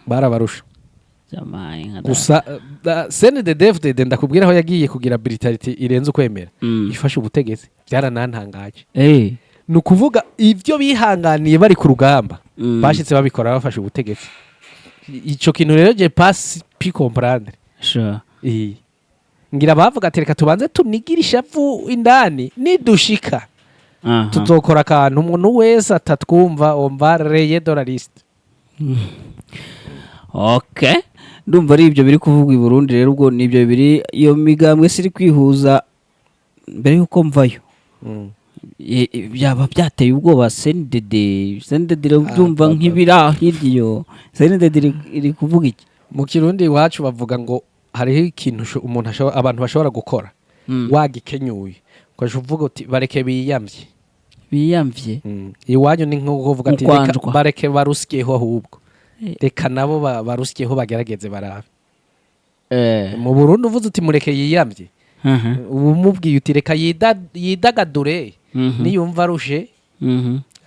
S1: barabarusha gusa CNDD-FDD ndakubwira aho yagiye kugira brutalite irenze ukwemera ifashe ubutegetsi byaranantangaje ni ukuvuga ibyo bihanganiye bari ku rugamba bashitse babikora bafashe ubutegetsi ico kintu rero je pas pi comprendre ngira bavuga ati reka tubanze tunigirisha vu indani nidushika tuzokora akantu umuntu wese atatwumva omba reye dollariste
S2: okay ndumva ari ibyo biri kuvugwa i Burundi rero ubwo nibyo biri iyo migambwe siri kwihuza mbere yuko mvayo byaba byateye ubwoba CNDD byumva nk'ibira hiryo CNDD iri kuvuga iki
S1: mu Kirundi iwacu bavuga ngo hariho ikintu umuntu abantu bashobora gukora wagikenyuye ukaje uvuga uti bareke biyamvye iwanyu ni nko kuvuga ati bareke barusikeho ahubwo reka nabo barusikeho bagerageze barabe mu Burundi uvuze uti mureke yiyamvye ubu mubwiye uti reka yidagadure niyumva arushe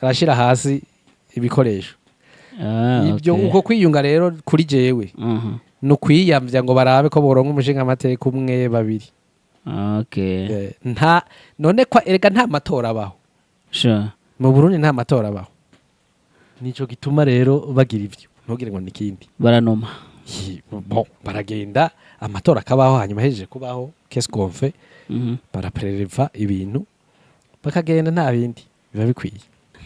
S1: arashira hasi ibikoresho ibyo uko kwiyunga rero kuri jewe no kwiyamvya ngo barabe ko boronka umushinga amateka umwe babiri nta none kwa erega nta matora abaho mu Burundi nta matora abaho nico gituma rero bagira ivyo ntugire ngo nikindi
S2: baranoma
S1: baragenda amatora akabaho hanyuma hejeje kubaho qu'est-ce qu'on fait barapreleva ibintu bakagenda nta bindi biba bikwiye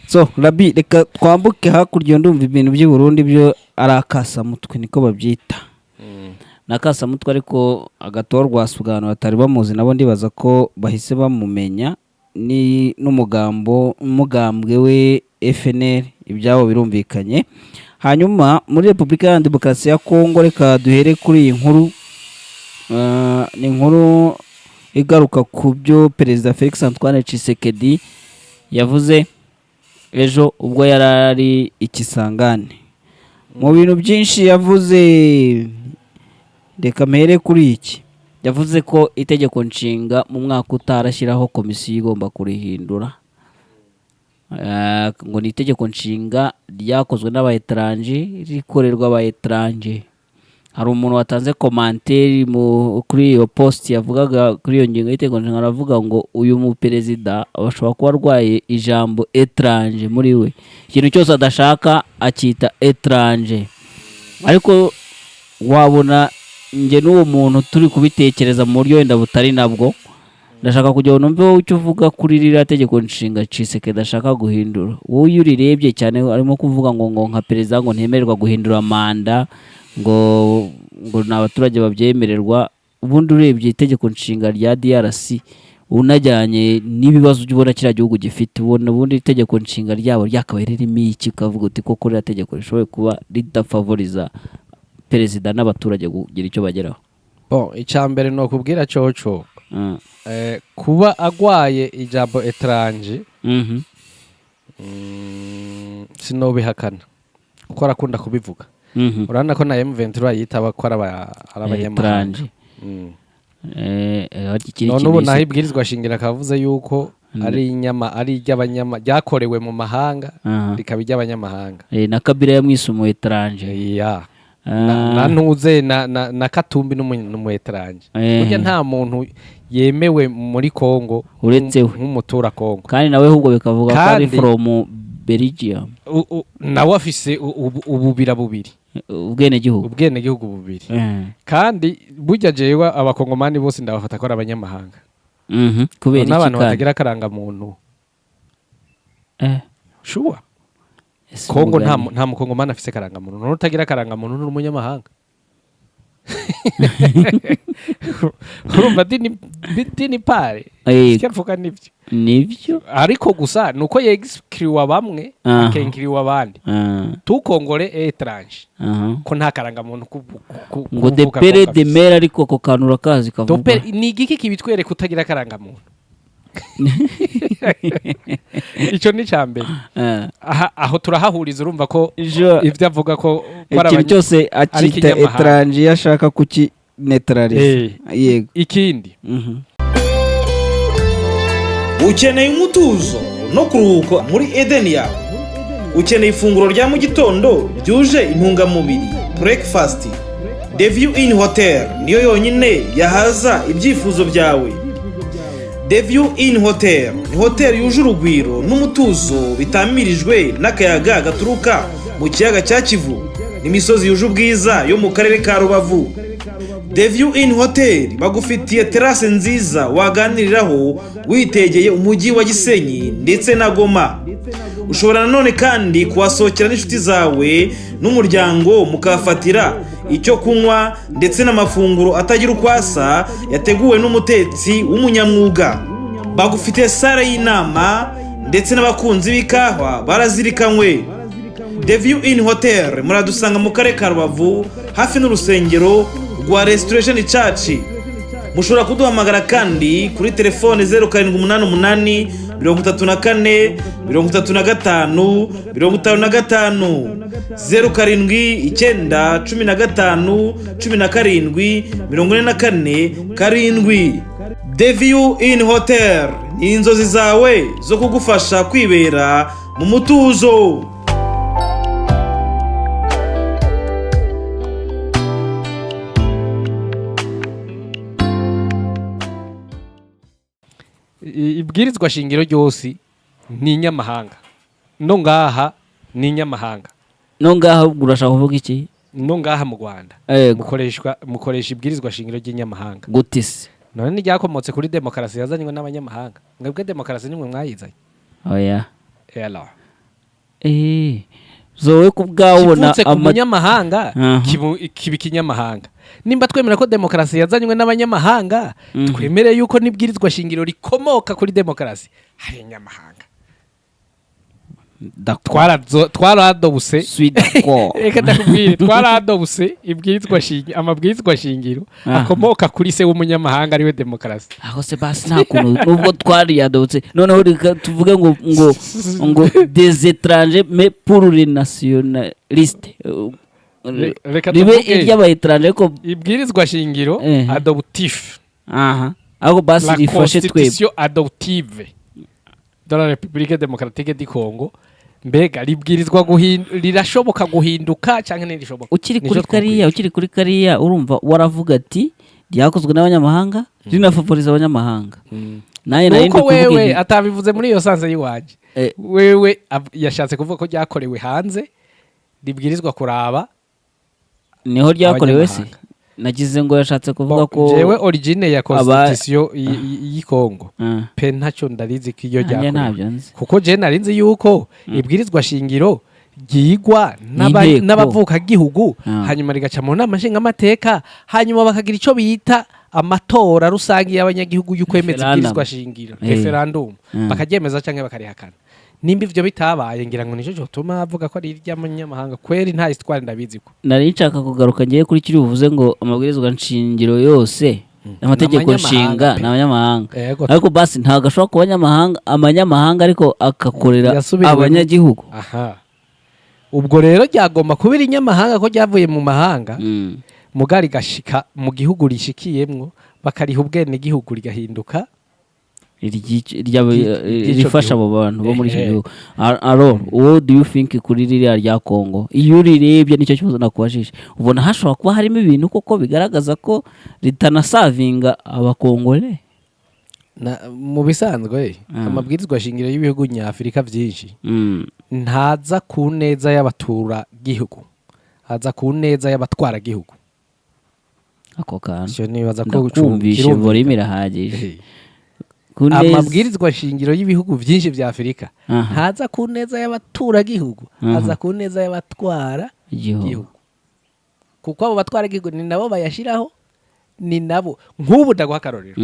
S2: so Rabi reka twambuke hakurya ndumva ibintu by'i Burundi byo arakasa mutwe niko babyita nakasa mutwe ariko agatorwa asugano batari bamuzi nabo ndibaza ko bahise bamumenya ni n'umugambwe we FNL ibyabo birumvikanye hanyuma muri Repubulika ya Demokarasi ya Kongo reka duhere kuri iyi nkuru. Ni inkuru igaruka ku byo Perezida Felix Antoine Tshisekedi yavuze ejo ubwo yarari ikisangane. Mu bintu byinshi yavuze, reka mpere kuri iki. Yavuze ko itegeko nshinga mu mwaka utarashyiraho komisiyo igomba kurihindura. Ngo ni itegeko nshinga ryakozwe n'abayetranje, rikorerwa abayetranje. Hari umuntu watanze komanteri kuri iyo post yavugaga kuri iyo ngingo y'itegeko nshinga, aravuga ngo uyu mu perezida ashobora kuba arwaye ijambo étranger muri we, ikintu cyose adashaka akita étranger. Ariko wabona nge n'uwo muntu turi kubitekereza mu buryo wenda butari nabwo. Ndashaka kujya numve icyo uvuga kuri ririya tegeko nshinga Tshisekedi ashaka guhindura. Wowe iyo urirebye cyane arimo kuvuga ngo nka perezida ngo ntemererwa guhindura manda, ngo n'abaturage babyemererwa. Ubundi urebye itegeko nshinga rya DRC unajyanye n'ibibazo by'ubona kiriya gihugu gifite, ubona ubundi itegeko nshinga ryabo ryakabaye ririmo iki, ukavuga uti koko ririya tegeko rishoboye kuba ridafavoriza perezida n'abaturage kugira icyo bageraho.
S1: Icyambere no kubwira coco kuba agwaye ijambo étranger sinobihakana kuko arakunda kubivuga. Urabona ko na M23 yitaba ko abanyamahanga. None ubu naho ibwirizwa shingira akavuze yuko ari iry'abanyama ryakorewe mu mahanga rikaba iry'abanyamahanga.
S2: Na Kabila yamwisumuye étranger.
S1: Na ntuze na Katumbi n'umuetranje. Burya nta muntu yemewe muri Kongo
S2: uretse
S1: nk'umutura Kongo.
S2: Kandi nawe ahubwo bikavuga ko ari from Belgium.
S1: Nawe afise ububira bubiri. Ubwenegihugu bubiri. Kandi burya jewe abakongomani bose ndabafata ko ari abanyamahanga.
S2: Kubera iki
S1: n'abantu batagira karanga muntu. Sure. Kongo nta mukongomani afise karanga muntu. None utagira karanga muntu n'umunyamahanga. Urumva dini pare. Sikivuga
S2: nivyo.
S1: Ariko gusa nuko yegikiriwa bamwe akenkiriwa abandi. Tukongore étranger. Ko nta karanga muntu
S2: ngo de pere de mera ariko ko kanura kazi kavuga.
S1: Ni igiki kibitwereka utagira karanga muntu. Icyo ni cyambere. Aho turahahuriza urumva ko ivyo avuga ko
S2: ikintu cyose akita étranger yashaka kuki neutralize. Yego.
S1: Ikindi
S5: ukeneye umutuzo no kuruhuka muri Eden yawe. Ukeneye ifunguro rya mu gitondo ryuje intungamubiri, breakfast. The View Inn Hotel niyo yonyine yahaza ibyifuzo byawe. The View Inn Hotel ni hotel yuje urugwiro n'umutuzo bitamirijwe n'akayaga gaturuka mu kiyaga cya Kivu n'imisozi yuje ubwiza yo mu karere ka Rubavu. The View Inn Hotel bagufitiye terrasse nziza waganiriraho witegeye umujyi wa Gisenyi ndetse na Goma. Ushobora nanone kandi kuhasohokera n'inshuti zawe n'umuryango mukafatira icyo kunywa ndetse n'amafunguro atagira ukwasa yateguwe n'umutetsi w'umunyamwuga. Bagufitiye sale y'inama ndetse n'abakunzi b'ikahwa barazirikanywe. The View Inn Hotel muradusanga mu karere ka Rubavu hafi n'urusengero rwa Restoration Church. Mushobora kuduhamagara kandi kuri telefone 0788 34 35 55 07 15 17 44 7. The View Inn Hotel ni inzozi zawe zo kugufasha kwibera mu mutuzo.
S1: Ibwirizwa shingiro ryose ni inyamahanga. No ngaha ni inyamahanga.
S2: No ngaha urashaka kuvuga iki?
S1: No ngaha mu Rwanda mukoresha ibwirizwa shingiro ry'inyamahanga.
S2: Gutise.
S1: None ni ryakomotse kuri demokarasi yazanywe n'abanyamahanga. Mwebwe demokarasi nimwe mwayizanye.
S2: Oya.
S1: Alors.
S2: Zowe kubwabona
S1: amanyamahanga kibi kinyamahanga. Nimba twemera ko demokarasi yazanywe n'abanyamahanga, twemere yuko nibwirizwa shingiro rikomoka kuri demokarasi hari inyamahanga. twaradobuse
S2: Swidako
S1: reka ndakubwire twaradobuse amabwirizwa shingiro akomoka kuri se w'umunyamahanga ariwe demokarasi.
S2: aho se basi nta kuntu nubwo twariyadobutse noneho reka tuvuge ngo des étrangers mais pour les nationalistes ribe iry'aba étrangers ko
S1: ibwirizwa shingiro adoptif
S2: aho basi
S1: la
S2: rifashe twebwe
S1: constitution adoptive de la République démocratique du Congo. Mbega ribwirizwa rirashoboka guhinduka cyangwa ntirishoboka.
S2: ukiri kuri kariya urumva waravuga ati ryakozwe n'abanyamahanga rinafavoriza abanyamahanga. Naye
S1: nuko wewe atabivuze muri iyo sanze yiwaje wewe yashatse kuvuga ko ryakorewe hanze ribwirizwa kuraba
S2: niho ryakorewe se. Nagize ngo yashatse kuvuga ko
S1: jewe origine ya constitution y'Kongo pe ntacyo ndarizi ko iyo ryakorewe kuko je narinzi yuko ibwirizwa shingiro ryigwa n'abavuka gihugu hanyuma rigaca mu nama nshingamateka hanyuma bakagira ico bita amatora rusangi y'abanyagihugu y'ukwemeza ibwirizwa shingiro referendum bakaryemeza canke bakarihakana. Nimba ivyo bitabaye ngira ngo nico cyotuma avuga ko ari iry'amanyamahanga kweri nta histoire ndabizi ko.
S2: Nari nshaka kugaruka ngiye kuri kiri uvuze ngo amabwirizwa nshingiro yose amategeko nshinga n'abanyamahanga ariko basi ntago ashobora kuba amanyamahanga ariko akakorera abanyagihugu.
S1: Ubwo rero ryagomba kubira inyamahanga ko ryavuye mu mahanga mugari gashika mu gihugu rishikiyemwo bakariha ubwene gihugu rigahinduka
S2: rifasha abo bantu bo muri icyo gihugu. What do you think kuri ririya rya Kongo iyo urirebye nicyo kibazo nakubajije ubona hashobora kuba harimo ibintu koko bigaragaza ko ritanasavinga abakongole?
S1: Mu bisanzwe amabwirizwa shingiro y'ibihugu nyafurika byinshi ntaza ku neza y'abatura gihugu haza ku neza y'abatwara gihugu.
S2: Ako kantu
S1: cyo nibaza ko
S2: gucumbisha volume irahagije.
S1: Amabwirizwa shingiro y'ibihugu byinshi vya Afrika ntaza ku neza y'abatura gihugu haza ku neza y'abatwara gihugu kuko abo batwara gihugu ni nabo bayashiraho ni nabo nk'ubu ndagwa karorero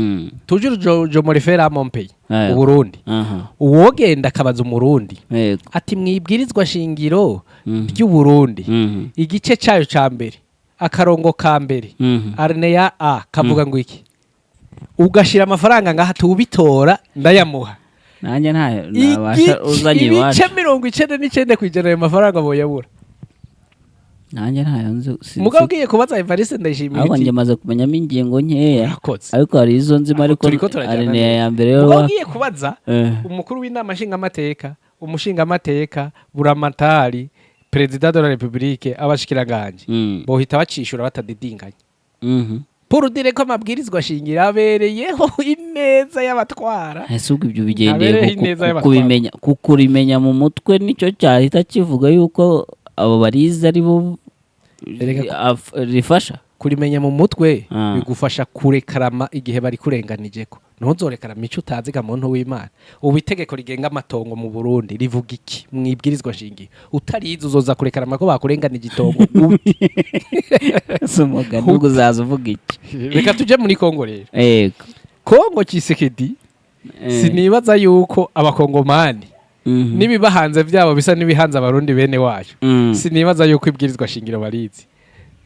S1: toujours je me réfère à mon pays u Burundi uwogenda akabaza umurundi ati mwibwirizwa shingiro ry'u Burundi igice cyayo ca mbere akarongo ka mbere arneya a kavuga ngo iki ugashira amafaranga ngaha tubitora ndayamuha
S2: nanjye ntayo nabasha uzanye wacu
S1: ibice 99% ayo mafaranga boyabura
S2: nanjye ntayo nzi
S1: mugabo ugiye kubaza Evariste ndayishimiye
S2: ati njye maze kumenyamo ingingo nkeya ariko hari izo nzima ariko ari ya mbere yo
S1: mugabo ugiye kubaza umukuru w'inama nshingamateka umushingamateka buramatari president de la République abashikiranganje bohita bacishura batadidinganya pour dire ko amabwirizwa shingira abereyeho ineza y'abatwara
S2: ese ubwo ibyo bigendeye kubimenya kukurimenya mu mutwe nicyo cyahita kivuga yuko abo bariza ari bo rifasha
S1: kurimenya mu mutwe bigufasha kurekarama igihe bari kurenganijeko ntuzorekarama icyo utazi ga muntu w'Imana. Ubu itegeko rigenga amatongo mu Burundi rivuga iki mwibwirizwa shingiro utarize uzoza kurekarama ko bakurenganije itongo
S2: sumuga nubwo uzaza uvuga iki.
S1: Reka tuje muri Kongo rero.
S2: Yego
S1: Kongo Tshisekedi sinibaza yuko abakongomani nibibahanze byabo bisa nibihanze abarundi bene wacu sinibaza yuko ibwirizwa shingiro barizi.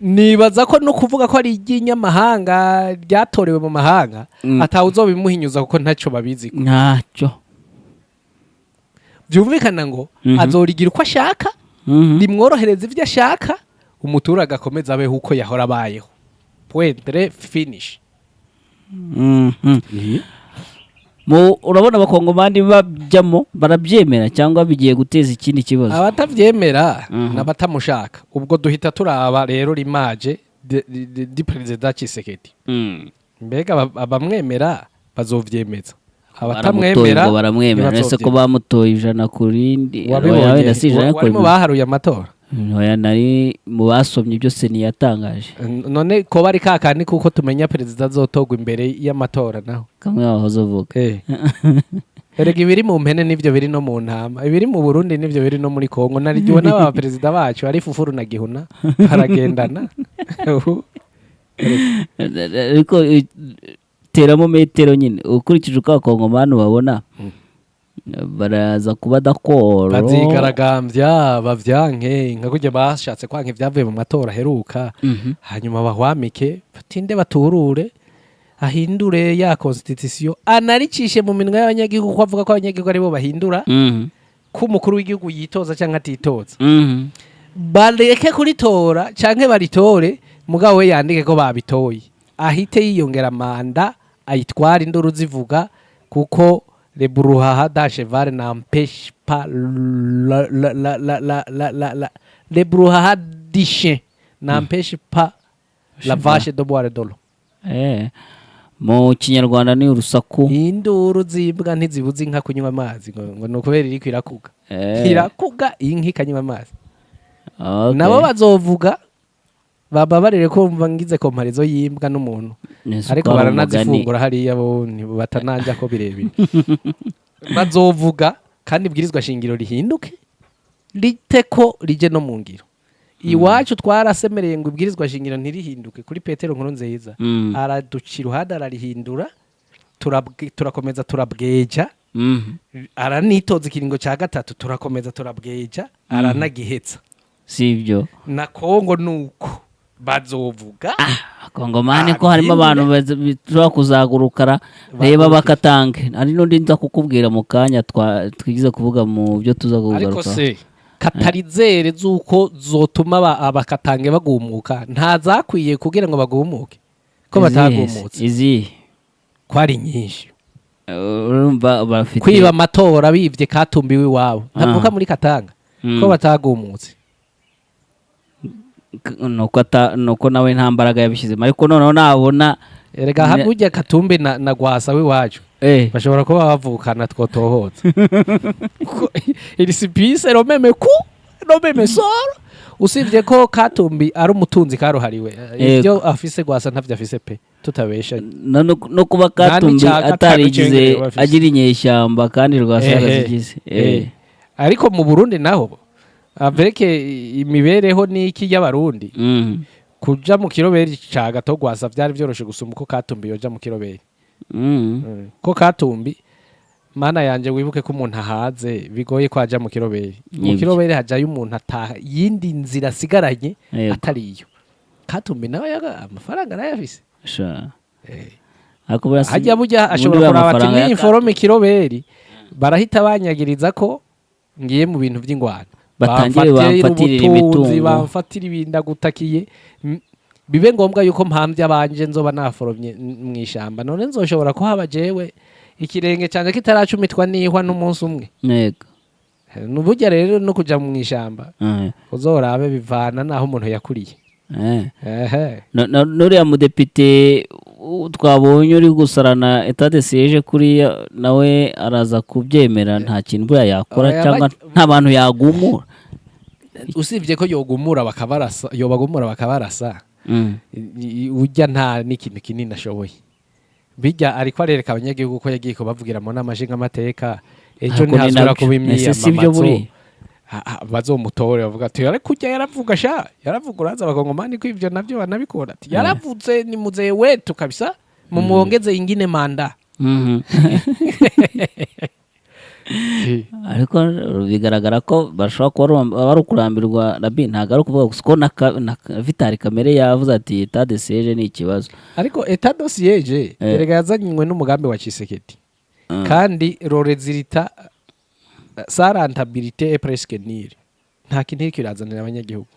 S1: Nibaza ko no kuvuga ko ari iginyamahanga ryatorewe mu mahanga atawuzobimuhinyuza kuko ntacyo babizi ko
S2: ntacyo
S1: byumvikana ngo azorigira uko ashaka rimworohereza ibyo ashaka umuturage akomeza abeho uko yahora abayeho point finish.
S2: Urabona abakongomani bajyamo barabyemera cyangwa bigiye guteza ikindi kibazo?
S1: Abatavyemera n'abatamushaka ubwo duhita turaba rero rimaje di president Tshisekedi. Mbega abamwemera bazovyemeza abatamwemera
S2: baramwemera ese ko bamutoye ijana kurindi
S1: wabibonye ko baharuye amatora
S2: Oya nari mu basomye byose niyatangaje.
S1: None ko bari kakandi kuko tumenya president azotogwa imbere y'amatora naho.
S2: Kamwe aho vuga.
S1: Erega ibiri mu mpene nivyo biri no mu ntama. Ibiri mu Burundi nivyo biri no muri Kongo. Narigiwe n'aba president bacu ari fufuru na gihuna haragendana.
S2: Ariko Tera mu metero nyine ukurikije uko Kongo manu babona. baraza kuba dakoro
S1: bazigaragambya bavyanke nka kujya bashatse kwanka ibyavuye mu matora heruka hanyuma bahwamike batinde baturure ahindure ya constitution anaricishe mu minwe y'abanyagihugu ko avuga ko abanyagihugu aribo bahindura ko umukuru w'igihugu yitoza cyangwa atitoza bareke kuritora canke baritore mugabo we yandike ko babitoye ahite yiyongera manda ayitwara induru zivuga kuko le brouhaha d'un cheval n'empêche pas le brouhaha du chien n'empêche pas la vache de boire de l'eau.
S2: Mu kinyarwanda ni urusaku
S1: induru zimbwa ntizibuze inka kunywa amazi ngo nukubera iri kwirakuga irakuga inka ikanywa amazi nabo bazovuga bababarire ko mva ngize komparizo y'imbwa n'umuntu ariko baranazifungura hariya bo batananja ko birebire bazovuga kandi ibwirizwa shingiro rihinduke rite ko rije no mu ngiro iwacu twarasemereye ngo ibwirizwa shingiro ntirihinduke kuri Petero Nkurunziza araducira uruhande ararihindura turakomeza turabweja aranitoza ikiringo cya gatatu turakomeza turabweja aranagihetsa
S2: sivyo
S1: na Kongo nuko bazovuga
S2: Kongomani ko harimo abantu bashobora kuzagurukara reba bakatange ari no ndinza kukubwira mu kanya twigize kuvuga mu byo tuzagugaruka
S1: ariko se katarizere zuko zotuma abakatange bagumuka ntazakwiye kugira ngo bagumuke ko batagumutse
S2: izi
S1: ko ari nyinshi
S2: urumva bafite
S1: kwiba amatora bivye katumbiwe iwabo ntavuga muri Katanga ko batagumutse
S2: nuko nawe nta mbaraga yabishyizemo ariko noneho nabona
S1: erega habujya Katumbi na Gwasa w'iwacu bashobora kuba bavukana twotohotse iri sipise romeme ku romeme soro usibye ko Katumbi ari umutunzi karuhariwe ibyo afise Gwasa ntavyo afise pe tutabesha
S2: no kuba Katumbi atarigize agira inyeshyamba kandi Gwasa yarazigize
S1: ariko mu Burundi naho avereke imibereho niki y'abarundi kuja mu kiroberi ca gato Gwasa vyari vyoroshe gusuma uko Katumbi yoja mu kiroberi ko Katumbi mana yanje wibuke ko umuntu ahaze bigoye ko aja mu kiroberi mu kiroberi hajayo umuntu ataha yindi nzira sigaranye atariyo Katumbi nawe amafaranga arayafise hajya burya ashobora kuraba ati ni informe kiroberi barahita banyagiriza ko ngiye mu bintu by'ingwana
S2: batangire bamfatirira imitungo
S1: bamfatira ibinda gutakiye bibe ngombwa yuko mpambye abanje nzoba naforomye mu ishamba none nzoshobora ko haba jewe ikirenge cyane kitaracumitwa nihwa n'umunsi umwe
S2: yego
S1: n'uburyo rero no kuja mu ishamba uzorabe bivana naho umuntu yakuriye
S2: nuriya mudepite twabonye uri gusarana etat de siege kuri nawe araza kubyemera nta kintu buriya yakora cyangwa nta bantu yagumura
S1: usibye ko yogumura bakabarasa ujya nta n'ikintu kinini ashoboye bijya ariko arereka abanyagihugu ko yagiye kubavugira mu nama nshingamateka ejo ntihazura kuba imyiyamamazo bazomutore bavuga ati ariko ujya yaravuga yaravuga uraza abakongomani ko ibyo nabyo banabikora ati yaravutse ni muzee wetu kabisa mumuongeze ingine manda
S2: ariko bigaragara ko bashobora kuba bari kurambirwa Rabin ntabwo ari ukuvuga ko na Vitali Kamere yavuze ati etat de siege ni ikibazo
S1: ariko etat de siege erega yazanywe n'umugambi wa Tshisekedi kandi rorezirita sa rentabilité est presque nulle nta kintu kirazanira abanyagihugu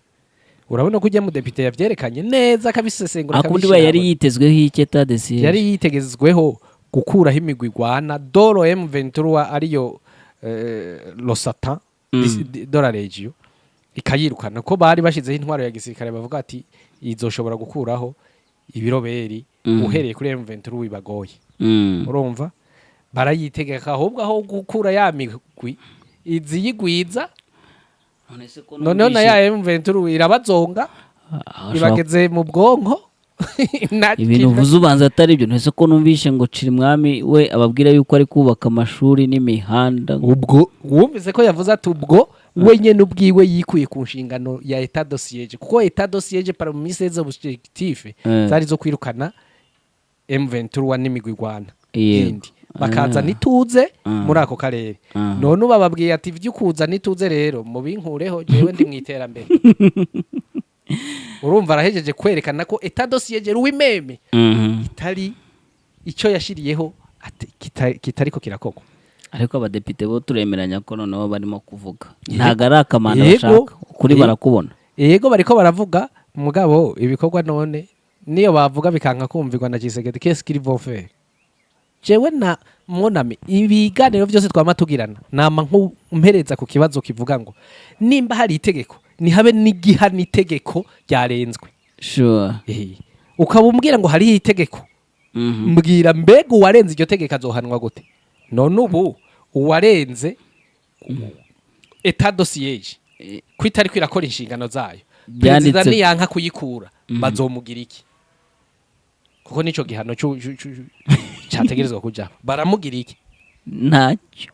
S1: urabona ko ujya mu depite yavyerekanye neza kabisesengura
S2: akundi we yari yitezweho iki etat de siege
S1: yari yitegezweho gukuraho imigwi igwana Dore M23 ariyo lo satan de la region ikayirukana ko bari bashizeho intwaro ya gisirikare bavuga ati izoshobora gukuraho ibiroberi uhereye kuri M23 wibagoye urumva barayitegeka ahubwo aho gukura ya migwi iziyigwiza noneho na ya M23 irabazonga ibageze mu bwonko
S2: ibintu uvuze ubanza atari ibyo ntese ko numvishe ngo ciri mwami we ababwira yuko ari kubaka amashuri n'imihanda
S1: ubwo wumvise ko yavuze ati ubwo we nyene ubwiwe yikuye ku nshingano ya etat de siege kuko etat de siege parmi ses objectifs zari zo kwirukana M23 n'imigwi igwana yindi bakaza nituze muri ako karere none ubababwiye ati vy'ukuza nituze rero mubinkureho jewe ndi mwiterambere urumva arahejeje kwerekana ko etat dossier je ruwimeme itari ico yashiriyeho kitariko kirakogwa
S2: ariko abadepite bo turemeranya ko noneho barimo kuvuga ntago ari akamanda bashaka kuri barakubona
S1: yego bariko baravuga mugabo ibikorwa none niyo bavuga bikanka kumvirwa na Tshisekedi qu'est-ce qu'ils vont faire jewe na monami ibiganiro byose twamatugirana nama nkumpereza ku kibazo kivuga ngo nimba hari itegeko ni habe n'igihana itegeko ryarenzwe
S2: sure
S1: ukaba umbwira ngo hari itegeko mbwira mbega uwarenze iryo tegeko azohanwa gute none ubu uwarenze etat dossier kwitari kwirakora inshingano zayo perezida niyanka kuyikura bazomugira iki kuko nico gihano cyategerezwa kuja baramugira iki
S2: ntacyo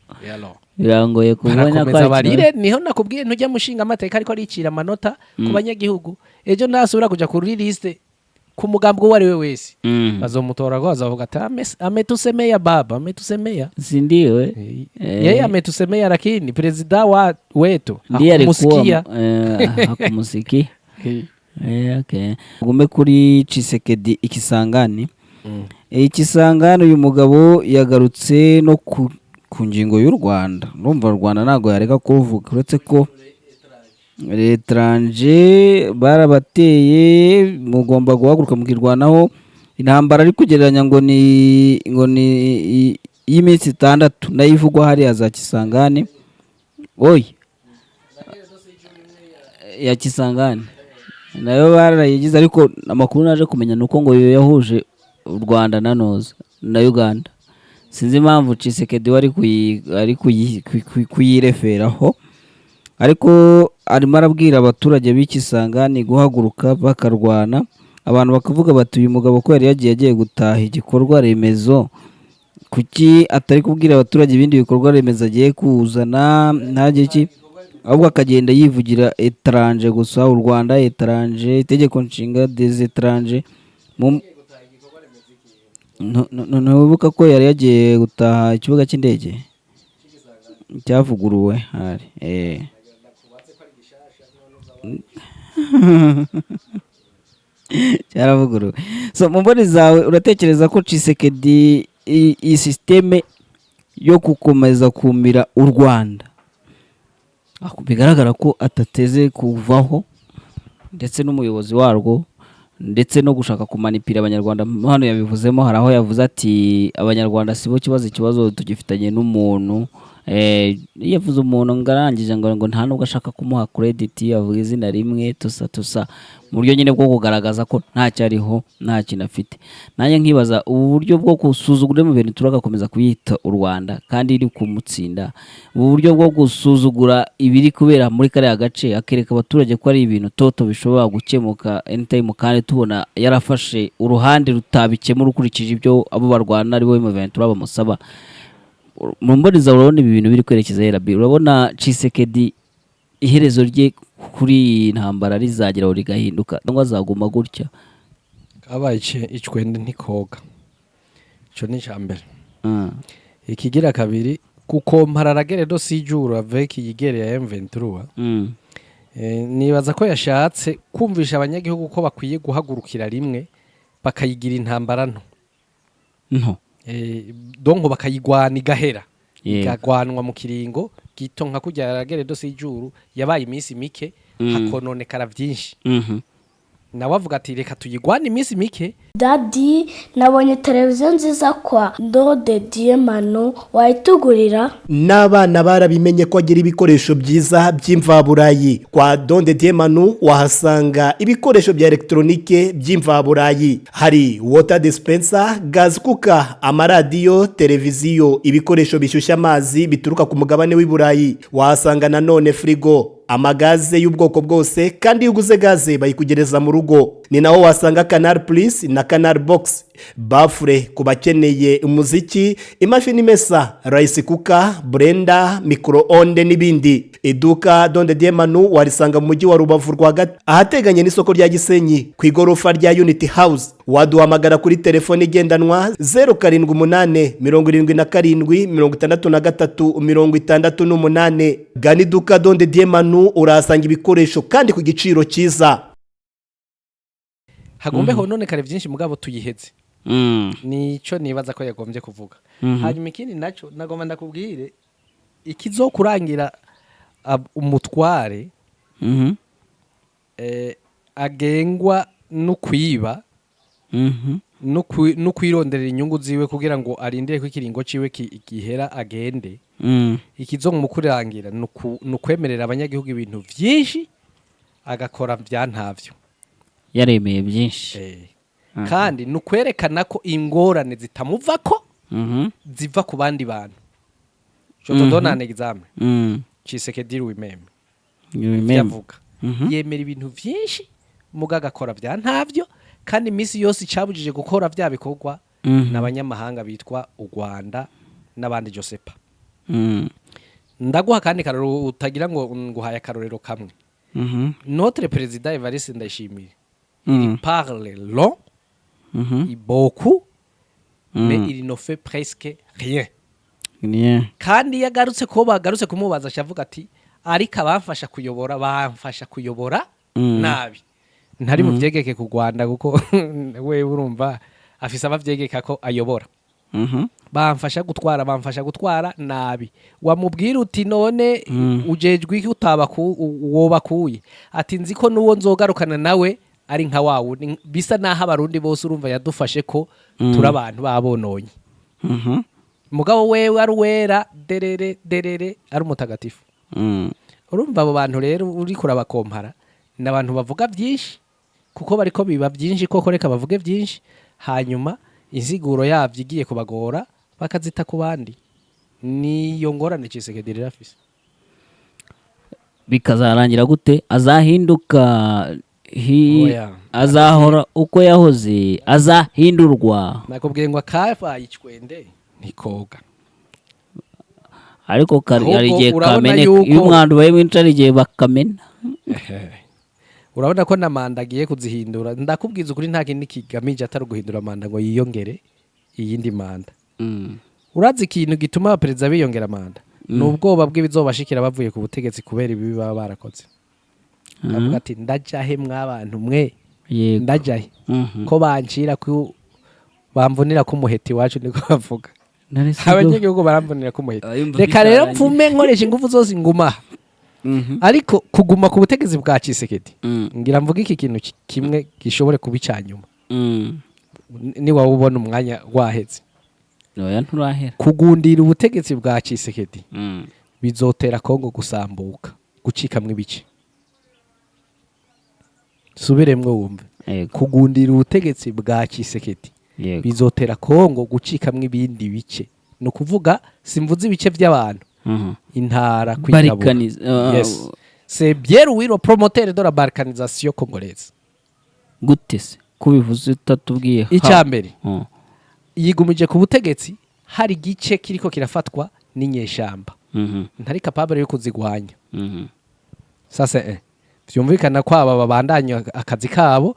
S2: birangoye kubona ko
S1: barire niho nakubwiye ntujya mushinga amateka ariko aricira amanota ku banyagihugu ejo nasubira kuja kuri liste ku mugambwe wari we wese bazomutora ko azavuga ati ametusemea baba ametusemea
S2: si ndiwe
S1: yeye ametusemea lakini president wetu
S2: hakumusikia okay gume kuri Tshisekedi ikisangani ikisangani uyu mugabo yagarutse no ku ngingo y'u Rwanda urumva u Rwanda nago yareka kuvuga uretse ko l'étranger barabateye mugomba guhaguruka mukirwanaho intambara ari kugereranya ngo ni y'iminsi 6 nayivugwa hari za Kisangani ya Kisangani nayo barayigize ariko amakuru naje kumenya nuko ngo yo yahuje u Rwanda na Uganda sinzi impamvu Tshisekedi wari kuyireferaho ariko arimo arabwira abaturage b'Ikisangani guhaguruka bakarwana abantu bakavuga bati uyu mugabo ko yari yagiye gutaha igikorwa remezo kuki atari kubwira abaturage ibindi bikorwa remezo agiye kuzana ntaje iki ahubwo akagenda yivugira étranger gusa u Rwanda étranger itegeko nshinga des étrangers no wibuka ko yari yagiye gutaha ikibuga cy'indege cyavuguruwe hari cyaravuguruwe so mu mboni zawe uratekereza ko Tshisekedi iyi systeme yo gukomeza kumira u Rwanda bigaragara ko atateze kuvaho ndetse n'umuyobozi warwo ndetse no gushaka kumanipira abanyarwanda hano yabivuzemo hari aho yavuze ati abanyarwanda sibo ikibazo tugifitanye n'umuntu yavuze umuntu ngarangije ngo nta nubwo ashaka kumuha credit avuga izina rimwe tusa mu buryo nyine bwo kugaragaza ko nta cyariho nta kintu afite nanjye nkibaza ubu buryo bwo gusuzugura mu bintu turagakomeza kuyita u Rwanda kandi iri kumutsinda ubu buryo bwo gusuzugura ibiri kubera muri kare agace akereka abaturage ko ari ibintu toto bishobora gukemuka anytime kandi tubona yarafashe uruhande rutabikemura ukurikije ibyo abo barwana ari bo M23 bamusaba mu mboniza urabona ibi bintu biri kwerekeza Rabin urabona Tshisekedi iherezo rye kuri intambara rizagira aho rigahinduka cyangwa azaguma gutya
S1: abaye icwende ntikoga ico ni cyambere ikigira kabiri kuko mpararagere do sijuru avec yigere ya M23 nibaza ko yashatse kumvisha abanyagihugu ko bakwiye guhagurukira rimwe bakayigira intambara nto donko bakayigwana igahera igagwanwa mu kiringo gito nka kujya yaragere do sijuru yabaye iminsi mike hakononekara byinshi nawe avuga ati reka tuyigwane iminsi mike
S6: Daddy nabonye televiziyo nziza kwa Dore Diemano wayitugurira
S4: n'abana barabimenye ko agira ibikoresho byiza by'imvaburayi kwa Dore Diemano wahasanga ibikoresho bya elektronike by'imvaburayi hari water dispenser gas cooker amaradiyo televiziyo ibikoresho bishyushya amazi bituruka ku mugabane w'iburayi wahasanga nanone frigo amagaze y'ubwoko bwose kandi yuguze gaze bayikugereza mu rugo ni naho wasanga Canal Plus na Canal Box bafure ku bakeneye umuziki, imashini imesa, rice cooker, blender, micro-onde n'ibindi. Iduka Donde Diemanu warisanga mu mujyi wa Rubavu rwagati ahateganye n'isoko rya Gisenyi ku igorofa rya Unity House. Waduhamagara kuri telefone igendanwa 078 77 63 gana iduka Donde Diemanu urahasanga ibikoresho kandi ku giciro cyiza.
S1: Hagombe hononekare byinshi mugabo tuyiheze. Nico nibaza ko yagombye kuvuga. Hanyuma ikindi naco nagomba ndakubwire ikizokurangira umutware agengwa no kwiba no kwironderera inyungu ziwe kugira ngo arindire ko ikiringo ciwe gihera agende. Ikizo mukurangira no kwemerera abanyagihugu ibintu byinshi agakora byantavyo
S2: yaremeye byinshi
S1: kandi nukwerekana ko ingorane zitamuvako ziva ku bandi bantu. Dona un example. Tshisekedi wimeme yavuga yemera ibintu byinshi mugaga akora byantavyo kandi imisi yose icabujije gukora bya bikorwa n'abanyamahanga bitwa u Rwanda n'abandi Josepa. Ndaguha kandi karoro utagira ngo nguhaye akarorero kamwe. Notre président Evariste Ndayishimiye il parle long, beaucoup, mais il ne fait presque rien. Kandi yagarutse ko bagarutse kumubaza avuga ati ariko abamfasha kuyobora nabi. Ntari mu vyegeke ku Rwanda kuko we urumva afisa abavyegeka ko ayobora. Bamfasha gutwara nabi. Wamubwira uti none ujejwe iki wobakuye ati nzi ko nuwo nzogarukana nawe ari nka wawo bisa naho abarundi bose urumva yadufashe ko turi abantu babononye. Mugabo wewe ari wera derere ari umutagatifu. Urumva abo bantu rero uri kurabakompara n'abantu bavuga byinshi kuko bariko biba byinshi koko reka bavuge byinshi hanyuma insiguro yavyo igiye kubagora bakazita ku bandi. Niyo ngorane Tshisekedi rafise.
S2: Bikazarangira gute? Azahinduka azahora uko yahoze, azahindurwa.
S1: Nakubwiye ngo akabaye icwende nikoga.
S2: Ariko karigiye kamene iyo umwandu baye winsharigiye bakamena.
S1: Urabona ko na manda agiye kuzihindura. Ndakubwiza ukuri nta kindi kigamije atari guhindura manda ngo yiyongere iyindi manda. Urazi ikintu gituma abaperezida biyongera manda n'ubwoba bw'ibizobashikira bavuye ku butegetsi kubera ibi baba barakoze. Avuga ati ndajahe mwabantu mwe ndajahe ko bancira ku bamvunira ku muheti wacu niko bavuga. Abanyagihugu barambonera ku muheti. Reka rero mfume nkoresha ingufu zose nguma. Ariko kuguma ku butegetsi bwa Tshisekedi ngira mvuga iki kintu kimwe gishobore kubicanyuma. Ni wawe ubona umwanya waheze.
S2: Oya nturahera.
S1: Kugundira ubutegetsi bwa Tshisekedi bizotera Kongo gusambuka gucikamwe ibice. Subiremwe wumve. Kugundira ubutegetsi bwa Tshisekedi bizotera Kongo gucikamwe ibindi bice. No kuvuga simvuze ibice by'abantu. Intara kwirabura. Yes. C'est bien oui le promoteur de la balkanisation congolaise.
S2: Gutese kubivuze tatubwiye.
S1: Icyambere. Yigumije ku butegetsi hari gice kiriko kirafatwa n'inyeshamba. Ntari capable yo kuzigwanya. Sasa vyumvikana ko aba babandanya akazi kabo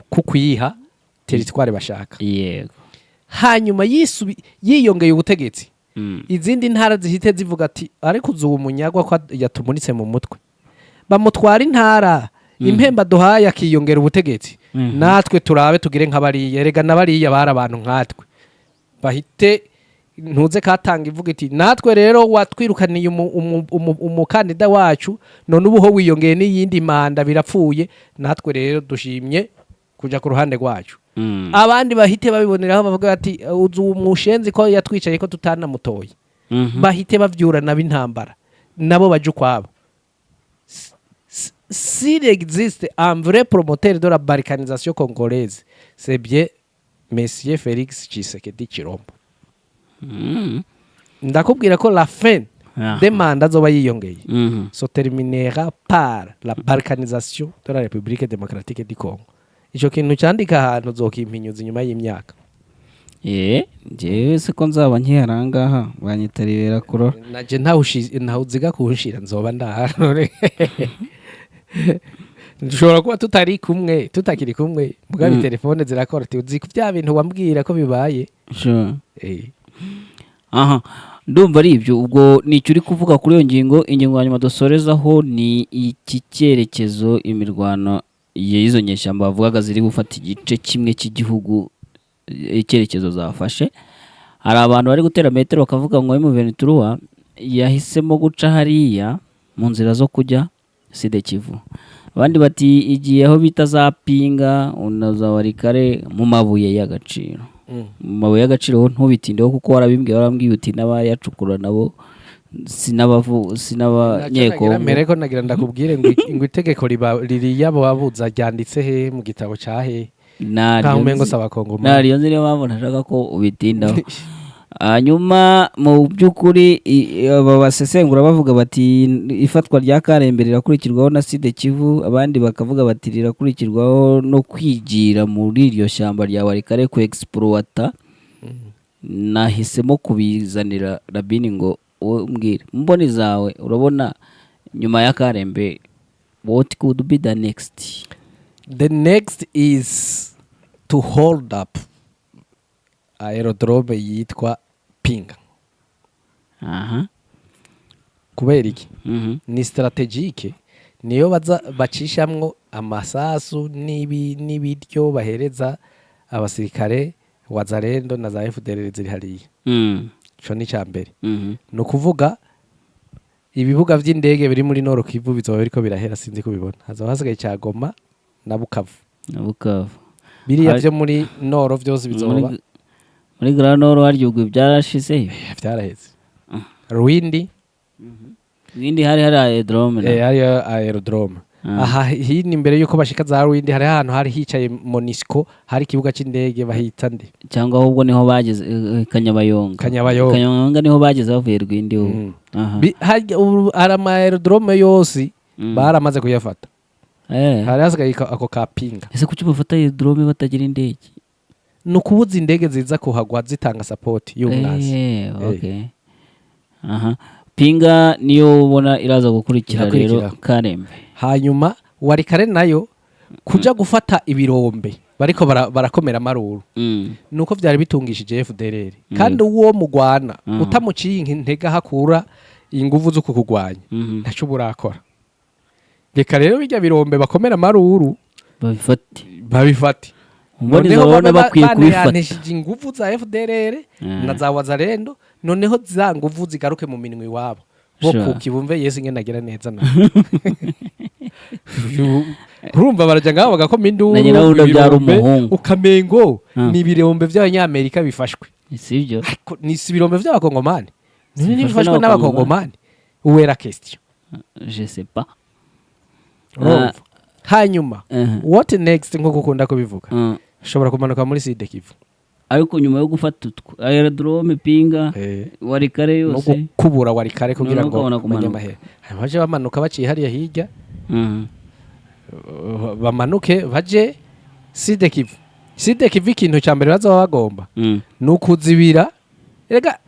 S1: kukwiha territoire bashaka.
S2: Yego.
S1: Hanyuma yiyongeye ubutegetsi. Izindi ntara zihite zivuga ati ariko uzuba umunyagwa ko yatumunitse mu mutwe. Bamutwara intara impemba duhaye akiyongera ubutegetsi. Natwe turabe tugire nk'abariye rega nabariye bara abantu nkatwe. Bahite ntuze katanga ivuga iti natwe rero watwirukaniye umukandida wacu none ubuho wiyongeye n'iyindi manda birapfuye natwe rero dushimye kuja ku ruhande rwacu. Abandi bahite babiboneraho bavuga ati uzu umushenzi ko yatwicaye ko tutanamutoye. Bahite bavyurana b'intambara nabo baje kwabo. S'il existe un vrai promoteur de la balkanisation congolaise, c'est bien Monsieur Félix Tshisekedi Chilombo. Ndakubwira ko la fin des mandats zoba yiyongeye se terminera par la balkanisation de la République démocratique du Congo. Ico kintu cyandika ahantu zokimpinyuza inyuma y'imyaka.
S2: njyewe se ko nzaba nkiharangaha banyitaribera kuro
S1: naje ntawuziga kuwushira nzoba ndahano dushobora kuba tutakiri kumwe mugabe telefone zirakora uzi ku bya bintu wambwira ko bibaye
S2: aha ndumva ari ibyo ubwo nicyo uri kuvuga kuri iyo ingingo hanyuma dusorezaho ni iki cyerekezo imirwano y'izo nyeshyamba bavugaga ziri gufata igice kimwe cy'igihugu icyerekezo zafashe. Hari abantu bari gutera metero bakavuga ngo M23 yahisemo guca hariya mu nzira zo kujya Side Kivu, abandi bati igiye aho bita za pinga unaza warikare mu mabuye y'agaciro. Mu mabuye y'agaciro ntubitindeho kuko warambwiye uti n'abayacukura nabo sinabanyeko
S1: mbere ko nagira ndakubwire ngo itegeko riri yabo babuza ryanditse he mu gitabo cyahe nta umengo saba Kongo
S2: nariyo nzire mpamvu ntashaka ko ubitindaho. Hanyuma mu by'ukuri aba basesengura bavuga bati ifatwa rya Karembe rirakurikirwaho na Side Kivu, abandi bakavuga bati rirakurikirwaho no kwigira muri iryo shyamba rya Warikare ku exploiter. Nahisemo kubizanira Rabin ngo umbwire mboni zawe urabona nyuma ya Karembe what could be the next?
S1: The next is to hold up aerodrome yitwa Pinga. Kubera iki? Ni strategique niyo bacishamwo amasasu n'ibiryo bahereza abasirikare wazarendo na za FDLR ziri hariya. Cyo ni cyambere. No kuvuga ibibuga by'indege biri muri Nord Kivu bizoba biriko birahera sinzi kubibona. Hazo hasigaye cyagoma na Bukavu. Biriya byo muri Nord byose bizoba
S2: muri Grand Nord haryo byarashize
S1: byaraheze. Rwindi
S2: hari aerodrome
S1: hari aerodrome. Aha hino imbere yuko bashika za Rwindi hari ahantu hari hicaye Monisco hari kibuga c'indege bahita nde
S2: cyangwa ahubwo niho bageze Kanyabayonga niho bageze bavuye Rwindi ubu.
S1: Hari ama aerodrome yose baramaze kuyafata. Hari hasigaye ako ka Pinga.
S2: Ese kuki bafata aerodrome batagira indege?
S1: Nukubuza indege ziza kuhagwa zitanga support y'umwazi.
S2: Okay. Pinga niyo ubona iraza gukurikira rero Karembe.
S1: Hanyuma Warikare nayo kuja gufata ibirombe bariko barakomera maruru. Nuko byari bitungishije FDLR. Kandi uwo mugwana utamuciye intega hakura inguvu zo kukugwanya ntaco burakora. Reka rero bijya birombe bakomera maruru babifate. Noneho baba bakwiye kubifata inguvu za FDLR na za wazarendo, noneho za nguvu zigaruke mu minwe wabo bo kukibumve Yesu ngene nagira neza na urumva baraja ngaho bagakoma induru ukamengo ni birombe by'abanyamerika bifashwe.
S2: Sivyo
S1: ni birombe by'abakongomani ni bifashwe n'abakongomani. Uwera question
S2: je sais pas.
S1: Hanyuma what next nko gukunda kubivuga ushobora kumanuka muri Side Kivu
S2: ariko nyuma yo gufata aerodrome Pinga Warikare yose
S1: no kubura Warikare kugira ngo abanyamahera baje bamanuka baciye hariya hirya bamanuke baje Side Kivu. Side Kivu ikintu cyambere bazaba bagomba nukuzibira rega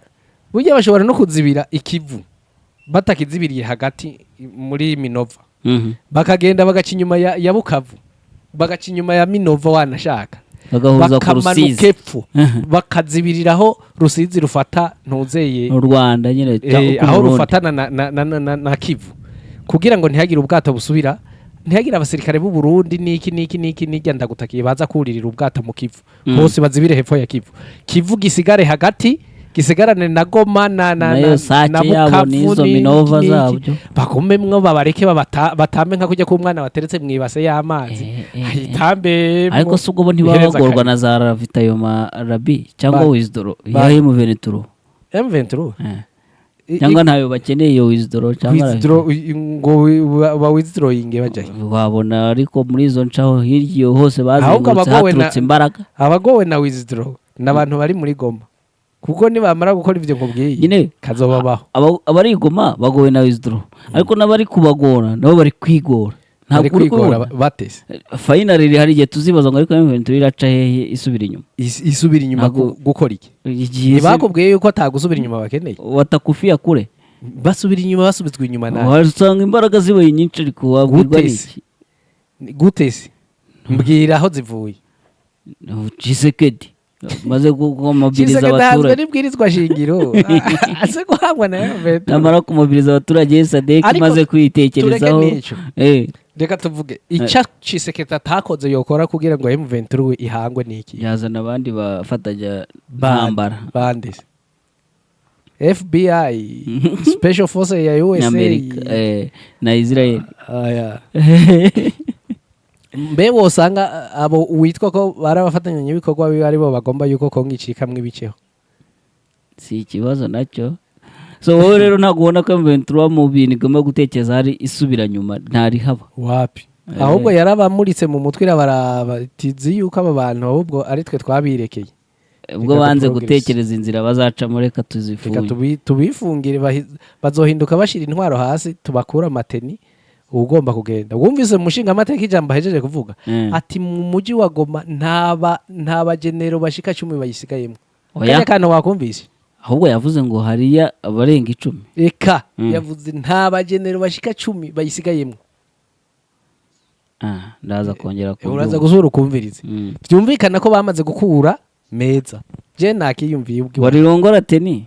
S1: burya bashobora no kuzibira ikivu batakizibiriye hagati muri Minova. Bakagenda bagaca inyuma ya Bukavu bagaca inyuma ya Minova wanashaka bakamanuka epfo bakazibiriraho Rusizi rufata ntuzeye
S2: u Rwanda nyine
S1: aho rufatana na Kivu kugira ngo ntihagire ubwato busubira ntihagire abasirikare b'u Burundi niki nigenda gutakiye baza kuririra ubwato mu Kivu hose bazibire hepfo ya Kivu gisigare hagati gisigarane na Goma na
S2: Bukavu n'izo Minova zabyo
S1: bakomemwo babareke batambe nka kujya ku mwana wateretse mu ibase y'amazi ahitambe.
S2: Ariko subwo bo ntibagorwa na za Ravita yo Rabin cyangwa Wisdoro ya M23 cyangwa ntayo bakeneye yo Wisdoro cyangwa
S1: ngo ba Wisdoro inge bajaye
S2: wabona. Ariko muri izo ncaho hiryo hose bazengurutse haturutse imbaraga
S1: abagowe na Wisdoro n'abantu bari muri Goma kuko nibamara gukora ivyo nkubwiye nyine kazobabaho.
S2: Abari Goma bagowe na Wisdoro ariko nabari kubagora nabo bari kwigora
S1: bari
S2: ntabwo uri
S1: kwigora
S2: kubona
S1: batese
S2: finally hari igihe tuzibaza ngo ariko M23 iraca hehe isubira inyuma
S1: isubira inyuma
S2: Ntabwo-
S1: gukora iki
S2: igihe
S1: ntibakubwiye yuko atagusubira inyuma bakeneye
S2: watakufia kure
S1: basubira inyuma basubizwa inyuma nawe
S2: wasanga imbaraga zibaye nyinshi ariko wabwirwa
S1: Gutese.
S2: n'iki
S1: gutese mbwira aho zivuye
S2: Tshisekedi maze kumobiriza
S1: Tshisekedi hanzwe
S2: abaturage
S1: n'ibwirizwa shingiro ase guhangwa na M23
S2: namara kumobiriza abaturage SADC
S1: Ariko
S2: maze kwitekerezaho
S1: tureke n'ico.
S2: eh
S1: reka tuvuge icyo Tshisekedi atakoze yokora kugira ngo M23 ihangwe n'iki
S2: yazana abandi bafatanya ntambara
S1: bande FBI Special Force ya USA
S2: Amerika na Israel
S1: aya mbe wosanga abo witwa ko barabafatanya ibikorwa biba ari bo bagomba yuko Kongo icikamwe ibiceho
S2: si ikibazo nacyo so wowe rero ntabwo ubona ko M23 mu bintu igomba gutekereza hari isubira nyuma ntari haba
S1: wapi ahubwo yarabamuritse mu mutwe irabatizi yuko aba bantu ahubwo ari twe twabirekeye
S2: ubwo banze gutekereza inzira bazacamo reka
S1: reka
S2: tuzifunge
S1: tubifungire bazohinduka bashira intwaro hasi tubakura amateni ugomba kugenda wumvise umushinga amateka ijambo ahejeje kuvuga ati mu mujyi wa Goma nta bagenero bashika 10 bayisigayemo kanya kantu wakumvise
S2: ahubwo yavuze ngo hariya abarenga 10
S1: eka yavuze nta bagenero bashika 10 bayisigayemo
S2: ndaza kongera
S1: uraza gusura ukumvirize byumvikana ko bamaze gukura meza je nakiyumviye ubwo
S2: warirongora teni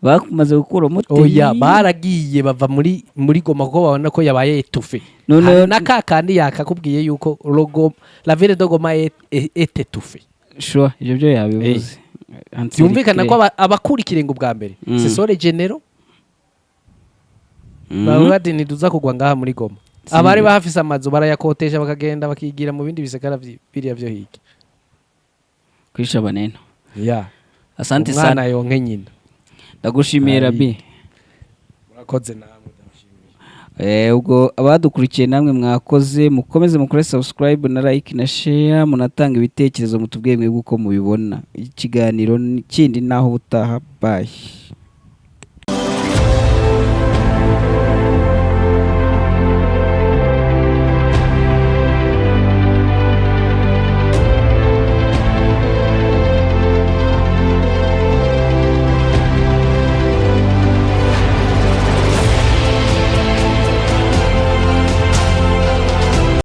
S2: bakumaze gukura umuti
S1: oya baragiye bava muri Goma ko babona ko yabaye etufe
S2: none
S1: nakakandi yakakubwiye yuko logo la ville de Goma est étouffée
S2: sure ibyo byo yabivuze
S1: byumvikana ko abakurikira ngo bwa mbere c'est sore genero babadi niduza kugwa ngaha muri Goma abari bahafise amazu barayakotesha bakagenda bakigira mu bindi bisekara biriya byo hiki
S2: kwisha baneno
S1: ya
S2: asante
S1: sana yonke nyina
S2: ndagushimiye Rabin
S1: murakoze namwe
S2: ubwo abadukurikiye namwe mwakoze mukomeze mukore subscribe na like na share munatanga ibitekerezo mutubwiye mwe uko mubibona ikiganiro kindi naho butaha bye